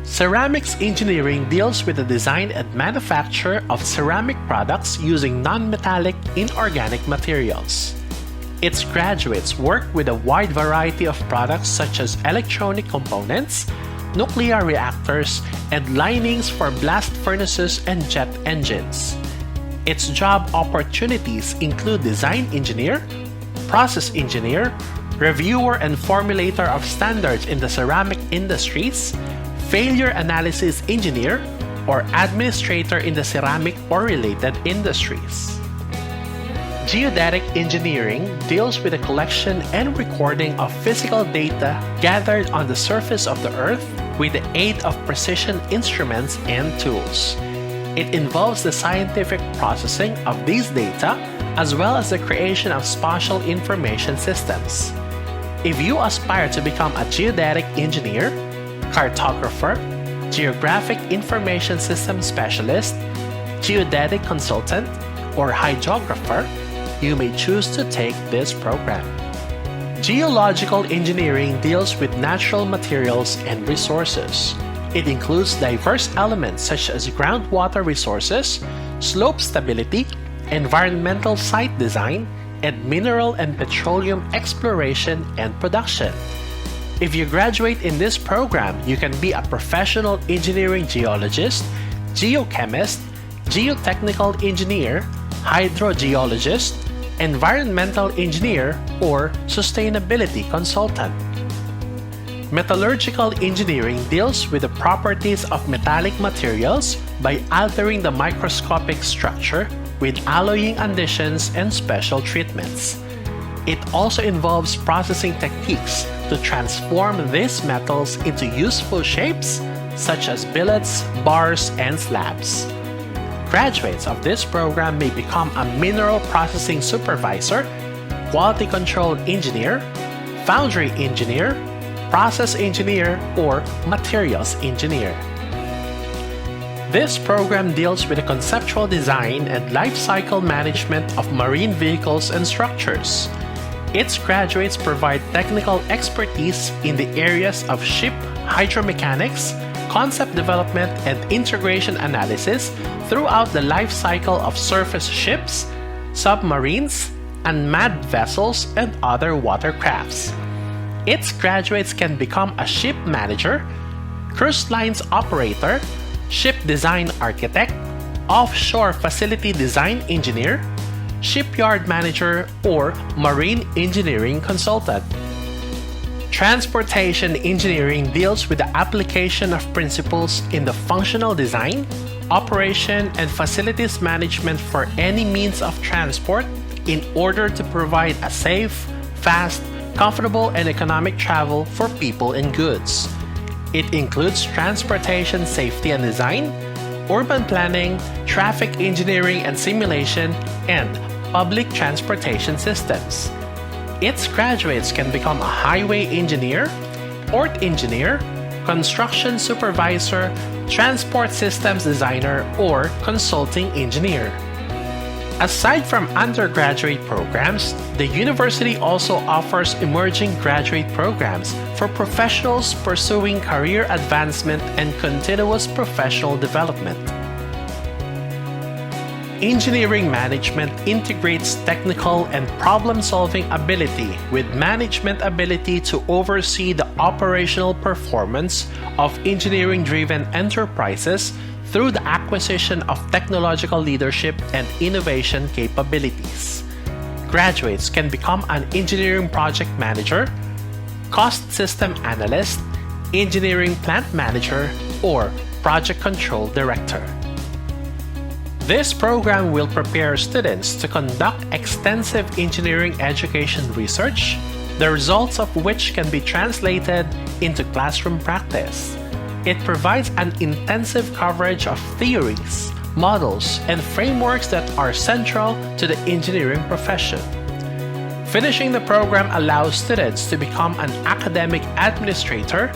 F: Ceramics engineering deals with the design and manufacture of ceramic products using non-metallic inorganic materials. Its graduates work with a wide variety of products such as electronic components, nuclear reactors, and linings for blast furnaces and jet engines. Its job opportunities include design engineer, process engineer, reviewer and formulator of standards in the ceramic industries, failure analysis engineer, or administrator in the ceramic or related industries. Geodetic engineering deals with the collection and recording of physical data gathered on the surface of the Earth with the aid of precision instruments and tools. It involves the scientific processing of these data as well as the creation of spatial information systems. If you aspire to become a geodetic engineer, cartographer, geographic information system specialist, geodetic consultant, or hydrographer, you may choose to take this program. Geological engineering deals with natural materials and resources. It includes diverse elements such as groundwater resources, slope stability, environmental site design, and mineral and petroleum exploration and production. If you graduate in this program, you can be a professional engineering geologist, geochemist, geotechnical engineer, hydrogeologist, environmental engineer, or sustainability consultant. Metallurgical engineering deals with the properties of metallic materials by altering the microscopic structure with alloying additions and special treatments. It also involves processing techniques to transform these metals into useful shapes such as billets, bars, and slabs. Graduates of this program may become a mineral processing supervisor, quality control engineer, foundry engineer, process engineer, or materials engineer. This program deals with the conceptual design and life cycle management of marine vehicles and structures. Its graduates provide technical expertise in the areas of ship hydromechanics, concept development, and integration analysis throughout the life cycle of surface ships, submarines, unmanned vessels, and other watercrafts. Its graduates can become a ship manager, cruise lines operator, ship design architect, offshore facility design engineer, shipyard manager, or marine engineering consultant. Transportation engineering deals with the application of principles in the functional design, operation, and facilities management for any means of transport in order to provide a safe, fast, comfortable, and economic travel for people and goods. It includes transportation safety and design, urban planning, traffic engineering and simulation, and public transportation systems. Its graduates can become a highway engineer, port engineer, construction supervisor, transport systems designer, or consulting engineer. Aside from undergraduate programs, the university also offers emerging graduate programs for professionals pursuing career advancement and continuous professional development. engineering management integrates technical and problem-solving ability with management ability to oversee the operational performance of engineering-driven enterprises through the acquisition of technological leadership and innovation capabilities. Graduates can become an engineering project manager, cost system analyst, engineering plant manager, or project control director. This program will prepare students to conduct extensive engineering education research, the results of which can be translated into classroom practice. It provides an intensive coverage of theories, models, and frameworks that are central to the engineering profession. Finishing the program allows students to become an academic administrator,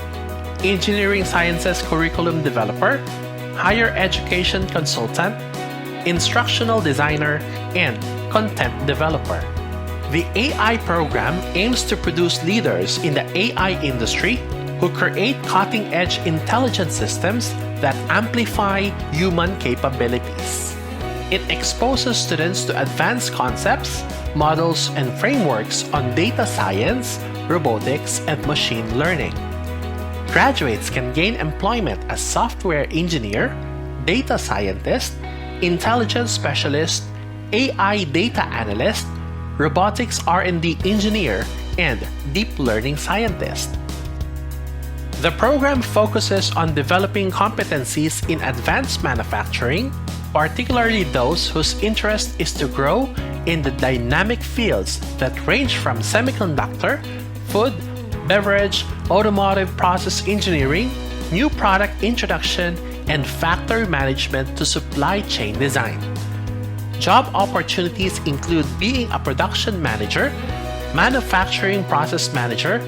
F: engineering sciences curriculum developer, higher education consultant, instructional designer, and content developer. The AI program aims to produce leaders in the AI industry who create cutting-edge intelligent systems that amplify human capabilities. It exposes students to advanced concepts, models, and frameworks on data science, robotics, and machine learning. Graduates can gain employment as software engineer, data scientist, intelligence specialist, AI data analyst, robotics R&D engineer, and deep learning scientist. The program focuses on developing competencies in advanced manufacturing, particularly those whose interest is to grow in the dynamic fields that range from semiconductor, food, beverage, automotive process engineering, new product introduction, and factory management to supply chain design. Job opportunities include being a production manager, manufacturing process manager,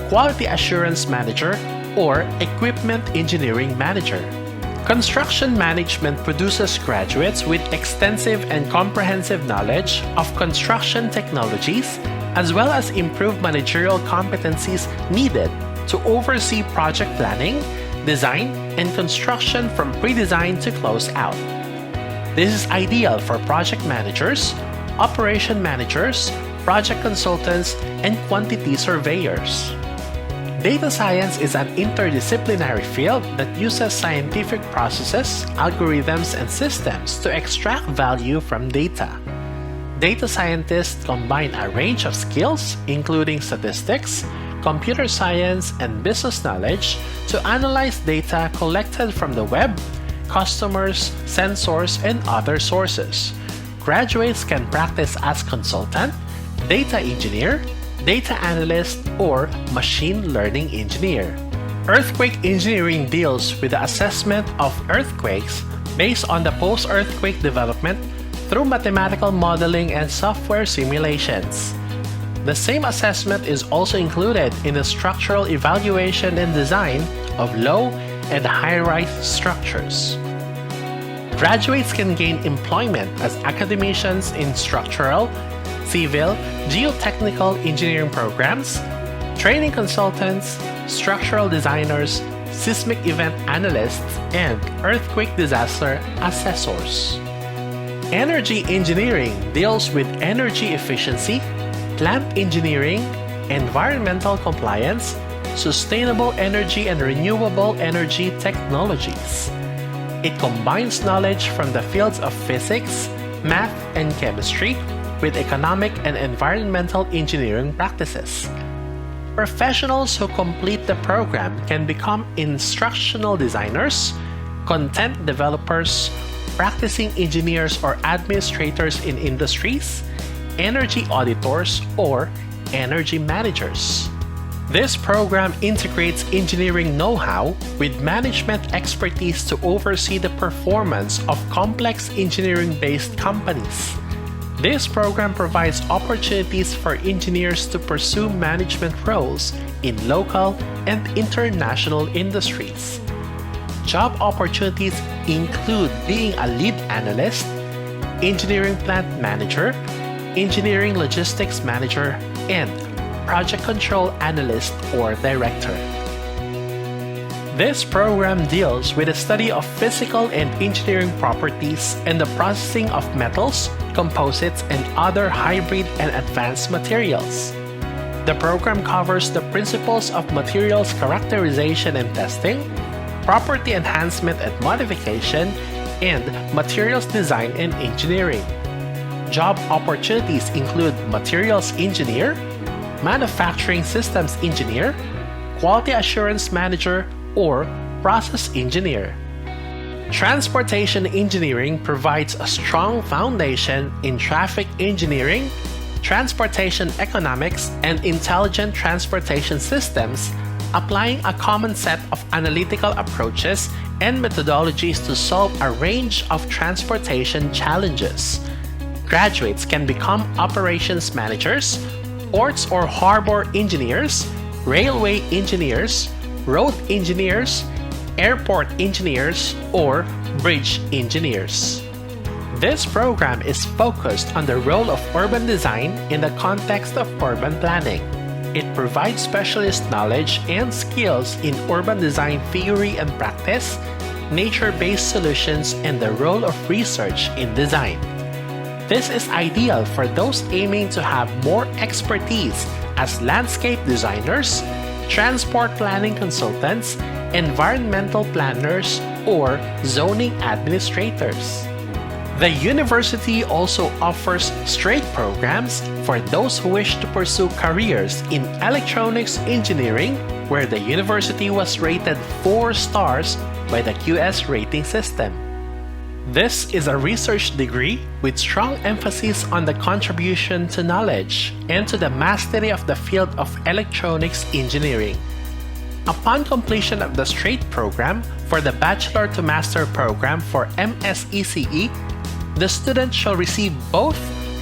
F: quality assurance manager, or equipment engineering manager. Construction management produces graduates with extensive and comprehensive knowledge of construction technologies, as well as improved managerial competencies needed to oversee project planning, design, and construction from pre-design to close out. This is ideal for project managers, operation managers, project consultants, and quantity surveyors. Data science is an interdisciplinary field that uses scientific processes, algorithms, and systems to extract value from data. Data scientists combine a range of skills, including statistics, computer science, and business knowledge, to analyze data collected from the web, customers, sensors, and other sources. Graduates can practice as consultant, data engineer, data analyst, or machine learning engineer. Earthquake engineering deals with the assessment of earthquakes based on the post-earthquake development through mathematical modeling and software simulations. The same assessment is also included in the structural evaluation and design of low and high-rise structures. Graduates can gain employment as academicians in structural, civil, geotechnical engineering programs, training consultants, structural designers, seismic event analysts, and earthquake disaster assessors. Energy engineering deals with energy efficiency, plant engineering, environmental compliance, sustainable energy and renewable energy technologies. It combines knowledge from the fields of physics, math, and chemistry with economic and environmental engineering practices. Professionals who complete the program can become instructional designers, content developers, practicing engineers or administrators in industries, energy auditors, or energy managers. This program integrates engineering know-how with management expertise to oversee the performance of complex engineering-based companies. This program provides opportunities for engineers to pursue management roles in local and international industries. Job opportunities include being a lead analyst, engineering plant manager, engineering logistics manager, and project control analyst or director. This program deals with the study of physical and engineering properties and the processing of metals, composites, and other hybrid and advanced materials. The program covers the principles of materials characterization and testing, property enhancement and modification, and materials design and engineering. Job opportunities include materials engineer, manufacturing systems engineer, quality assurance manager, or process engineer. Transportation engineering provides a strong foundation in traffic engineering, transportation economics, and intelligent transportation systems, applying a common set of analytical approaches and methodologies to solve a range of transportation challenges. Graduates can become operations managers, ports or harbor engineers, railway engineers, road engineers, airport engineers, or bridge engineers. This program is focused on the role of urban design in the context of urban planning. It provides specialist knowledge and skills in urban design theory and practice, nature-based solutions, and the role of research in design. This is ideal for those aiming to have more expertise as landscape designers, transport planning consultants, environmental planners, or zoning administrators. The university also offers straight programs for those who wish to pursue careers in electronics engineering, where the university was rated 4 stars by the QS rating system. This is a research degree with strong emphasis on the contribution to knowledge and to the mastery of the field of electronics engineering. Upon completion of the straight program for the Bachelor to Master program for MSECE, the student shall receive both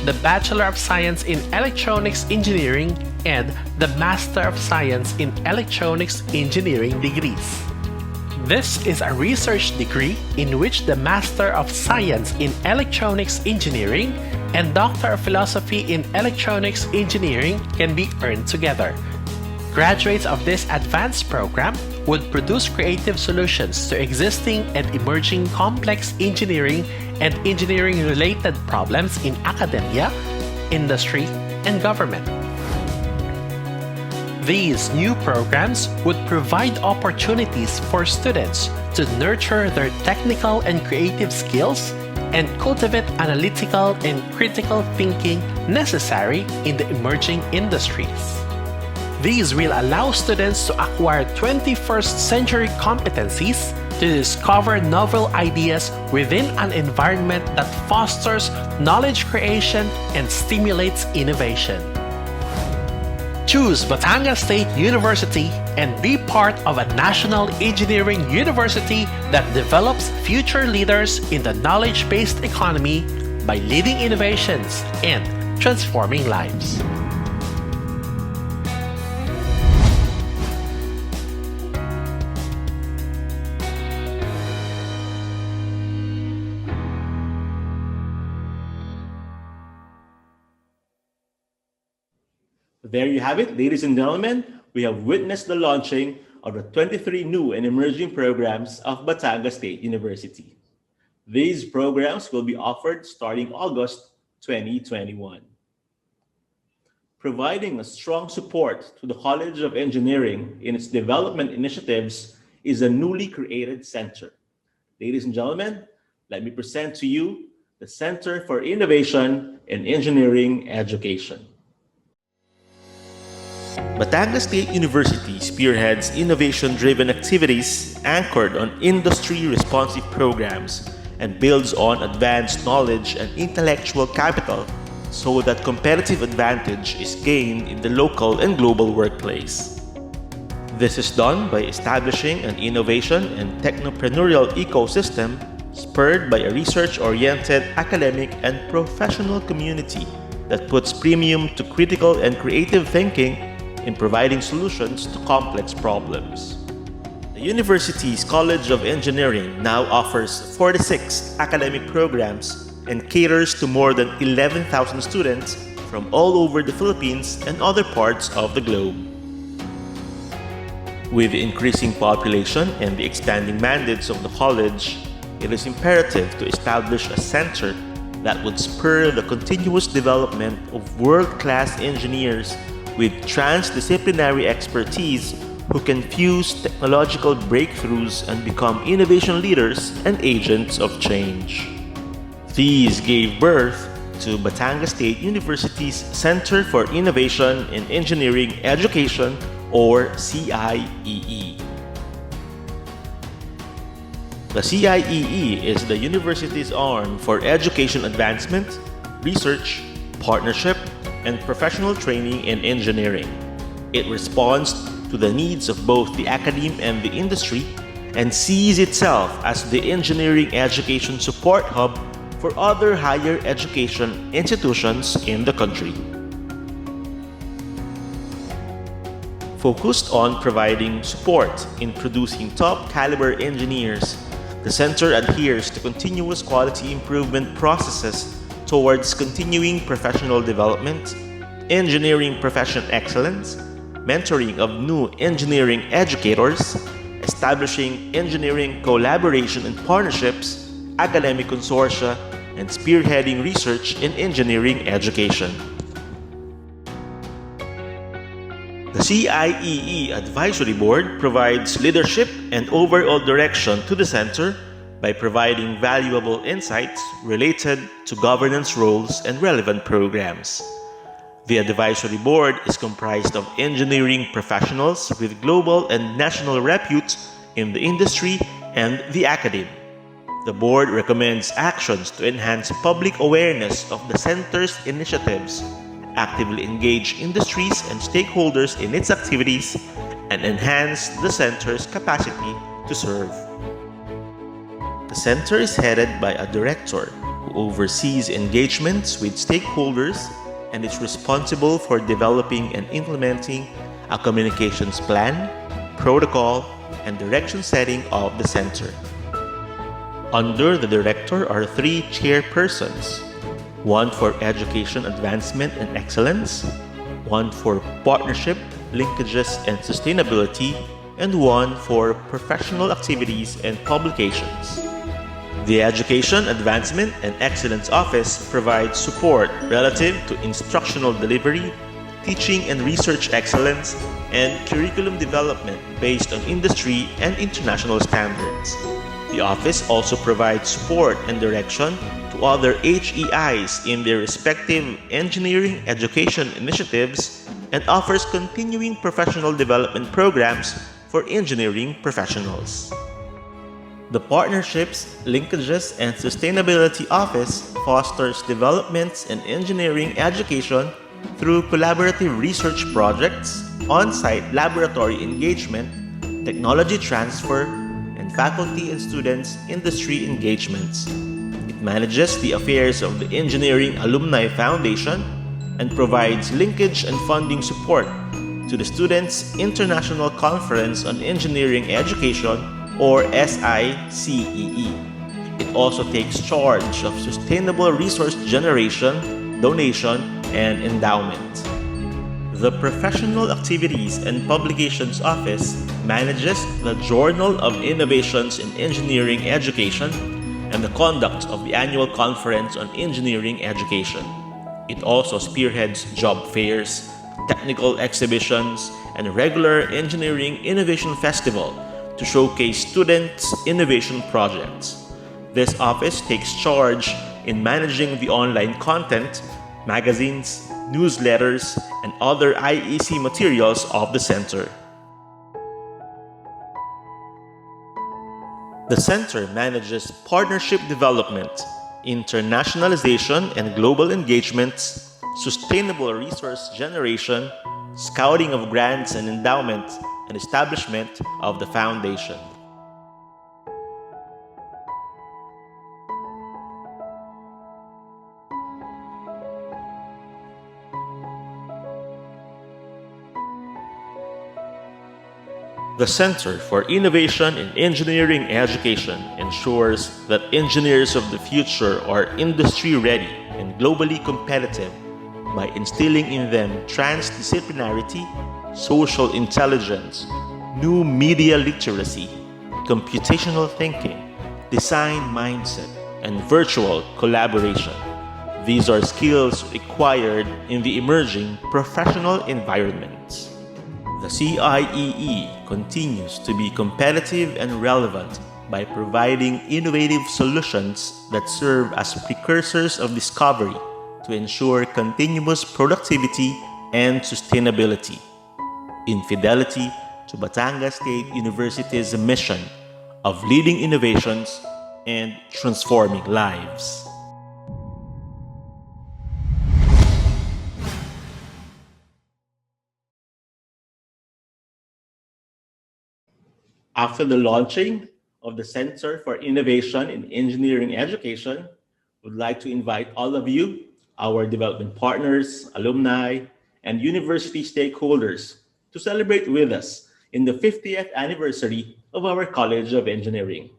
F: the Bachelor of Science in Electronics Engineering and the Master of Science in Electronics Engineering degrees. This is a research degree in which the Master of Science in Electronics Engineering and Doctor of Philosophy in Electronics Engineering can be earned together. Graduates of this advanced program would produce creative solutions to existing and emerging complex engineering and engineering-related problems in academia, industry, and government. These new programs would provide opportunities for students to nurture their technical and creative skills and cultivate analytical and critical thinking necessary in the emerging industries. These will allow students to acquire 21st century competencies to discover novel ideas within an environment that fosters knowledge creation and stimulates innovation. Choose Batangas State University and be part of a national engineering university that develops future leaders in the knowledge-based economy by leading innovations and transforming lives.
A: There you have it, ladies and gentlemen. We have witnessed the launching of the 23 new and emerging programs of Batangas State University. These programs will be offered starting August 2021. Providing a strong support to the College of Engineering in its development initiatives is a newly created center. Ladies and gentlemen, let me present to you the Center for Innovation and Engineering Education. Batangas State University spearheads innovation-driven activities anchored on industry-responsive programs and builds on advanced knowledge and intellectual capital so that competitive advantage is gained in the local and global workplace. This is done by establishing an innovation and technopreneurial ecosystem spurred by a research-oriented academic and professional community that puts premium to critical and creative thinking in providing solutions to complex problems. The university's College of Engineering now offers 46 academic programs and caters to more than 11,000 students from all over the Philippines and other parts of the globe. With the increasing population and the expanding mandates of the college, it is imperative to establish a center that would spur the continuous development of world-class engineers with transdisciplinary expertise who can fuse technological breakthroughs and become innovation leaders and agents of change. These gave birth to Batangas State University's Center for Innovation in Engineering Education, or CIEE. The CIEE is the university's arm for education advancement, research, partnership, and professional training in engineering. It responds to the needs of both the academe and the industry and sees itself as the engineering education support hub for other higher education institutions in the country. Focused on providing support in producing top-caliber engineers, the center adheres to continuous quality improvement processes towards continuing professional development, engineering profession excellence, mentoring of new engineering educators, establishing engineering collaboration and partnerships, academic consortia, and spearheading research in engineering education. The CIEE Advisory Board provides leadership and overall direction to the center by providing valuable insights related to governance roles and relevant programs. The Advisory Board is comprised of engineering professionals with global and national repute in the industry and the academe. The Board recommends actions to enhance public awareness of the Center's initiatives, actively engage industries and stakeholders in its activities, and enhance the Center's capacity to serve. The Center is headed by a director who oversees engagements with stakeholders and is responsible for developing and implementing a communications plan, protocol, and direction setting of the Center. Under the director are 3 chairpersons, one for education advancement and excellence, one for partnership, linkages, and sustainability, and one for professional activities and publications. The Education Advancement and Excellence Office provides support relative to instructional delivery, teaching and research excellence, and curriculum development based on industry and international standards. The office also provides support and direction to other HEIs in their respective engineering education initiatives and offers continuing professional development programs for engineering professionals. The Partnerships, Linkages, and Sustainability Office fosters developments in engineering education through collaborative research projects, on-site laboratory engagement, technology transfer, and faculty and students industry engagements. It manages the affairs of the Engineering Alumni Foundation and provides linkage and funding support to the Students' International Conference on Engineering Education, or SICEE. It also takes charge of sustainable resource generation, donation, and endowment. The Professional Activities and Publications Office manages the Journal of Innovations in Engineering Education and the conduct of the Annual Conference on Engineering Education. It also spearheads job fairs, technical exhibitions, and regular Engineering Innovation Festival to showcase students' innovation projects. This office takes charge in managing the online content, magazines, newsletters, and other IEC materials of the Center. The Center manages partnership development, internationalization and global engagements, sustainable resource generation, scouting of grants and endowment, and establishment of the foundation. The Center for Innovation in Engineering Education ensures that engineers of the future are industry-ready and globally competitive by instilling in them transdisciplinarity, social intelligence, new media literacy, computational thinking, design mindset, and virtual collaboration. These are skills required in the emerging professional environments. The CIEE continues to be competitive and relevant by providing innovative solutions that serve as precursors of discovery to ensure continuous productivity and sustainability. In fidelity to Batangas State University's mission of leading innovations and transforming lives. After the launching of the Center for Innovation in Engineering Education, would like to invite all of you, our development partners, alumni, and university stakeholders to celebrate with us in the 50th anniversary of our College of Engineering.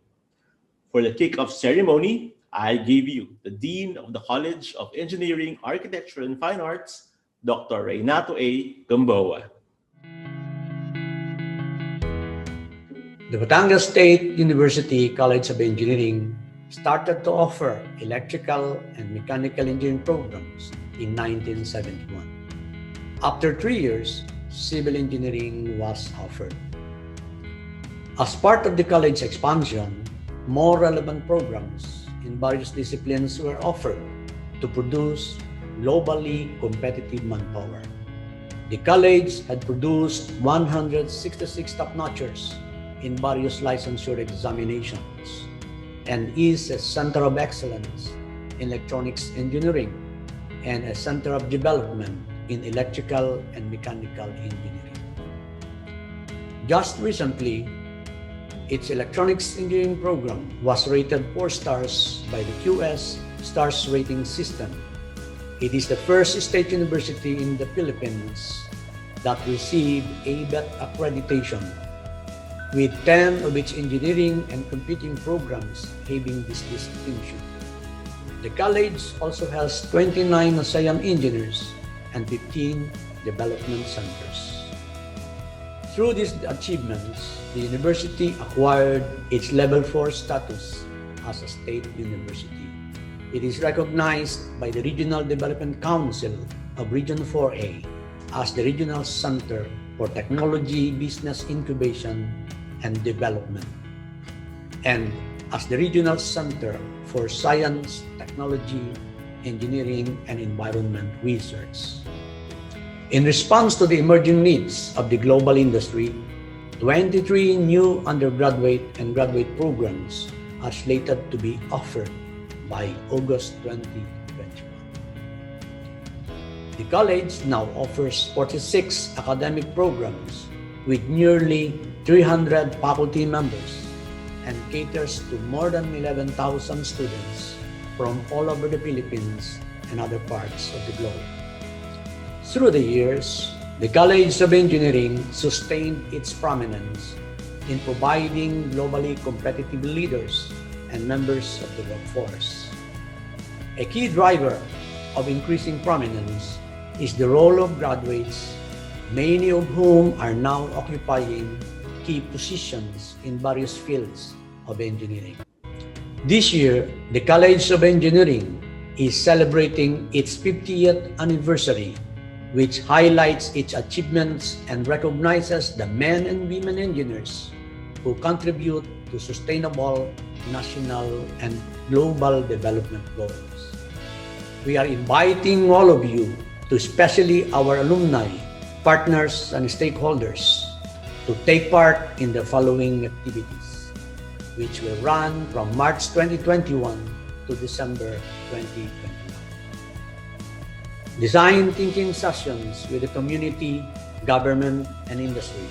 A: For the kick-off ceremony, I give you the Dean of the College of Engineering, Architecture, and Fine Arts, Dr. Reynato A. Gamboa.
G: The Batangas State University College of Engineering started to offer electrical and mechanical engineering programs in 1971. After 3 years, civil engineering was offered. As part of the college expansion, more relevant programs in various disciplines were offered to produce globally competitive manpower. The college had produced 166 top-notchers in various licensure examinations and is a center of excellence in electronics engineering and a center of development in electrical and mechanical engineering. Just recently, its electronics engineering program was rated 4 stars by the US Stars Rating System. It is the first state university in the Philippines that received ABET accreditation, with 10 of its engineering and computing programs having this distinction. The college also has 29 ASEAN engineers and 15 development centers. Through these achievements, the university acquired its Level 4 status as a state university. It is recognized by the Regional Development Council of Region 4A as the Regional Center for Technology, Business Incubation, and Development, and as the Regional Center for Science, Technology, Engineering, and Environment Research. In response to the emerging needs of the global industry, 23 new undergraduate and graduate programs are slated to be offered by August 2021. The college now offers 46 academic programs with nearly 300 faculty members and caters to more than 11,000 students from all over the Philippines and other parts of the globe. Through the years, the College of Engineering sustained its prominence in providing globally competitive leaders and members of the workforce. A key driver of increasing prominence is the role of graduates, many of whom are now occupying key positions in various fields of engineering. This year, the College of Engineering is celebrating its 50th anniversary, which highlights its achievements and recognizes the men and women engineers who contribute to sustainable national and global development goals. We are inviting all of you, to especially our alumni, partners, and stakeholders, to take part in the following activities, which will run from March 2021 to December 2021. Design thinking sessions with the community, government, and industry.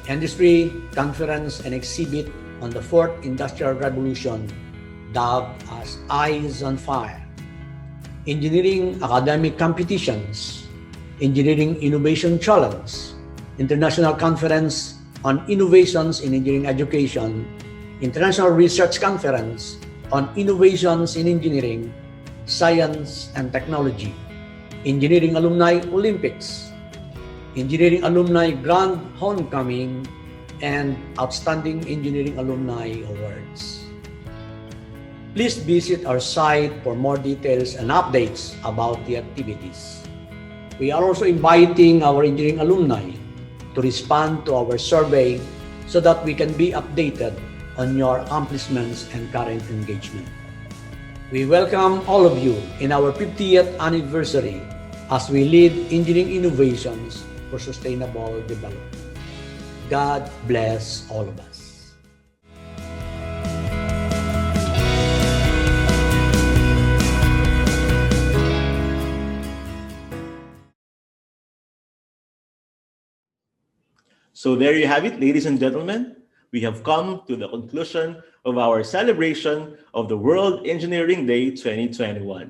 G: Industry conference and exhibit on the Fourth Industrial Revolution, dubbed as Eyes on Fire. Engineering academic competitions, Engineering Innovation Challenge, International Conference on Innovations in Engineering Education, International Research Conference on Innovations in Engineering, Science, and Technology, Engineering Alumni Olympics, Engineering Alumni Grand Homecoming, and Outstanding Engineering Alumni Awards. Please visit our site for more details and updates about the activities. We are also inviting our engineering alumni to respond to our survey so that we can be updated on your accomplishments and current engagement. We welcome all of you in our 50th anniversary as we lead engineering innovations for sustainable development. God bless all of us.
A: So there you have it, ladies and gentlemen. We have come to the conclusion of our celebration of the World Engineering Day 2021.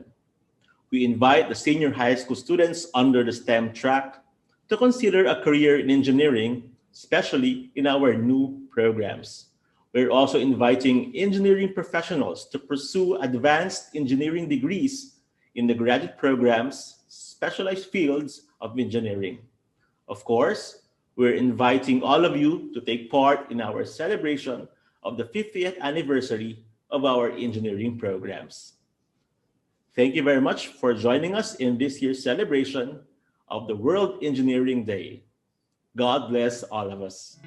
A: We invite the senior high school students under the STEM track to consider a career in engineering, especially in our new programs. We're also inviting engineering professionals to pursue advanced engineering degrees in the graduate programs, specialized fields of engineering. Of course, we're inviting all of you to take part in our celebration of the 50th anniversary of our engineering programs. Thank you very much for joining us in this year's celebration of the World Engineering Day. God bless all of us.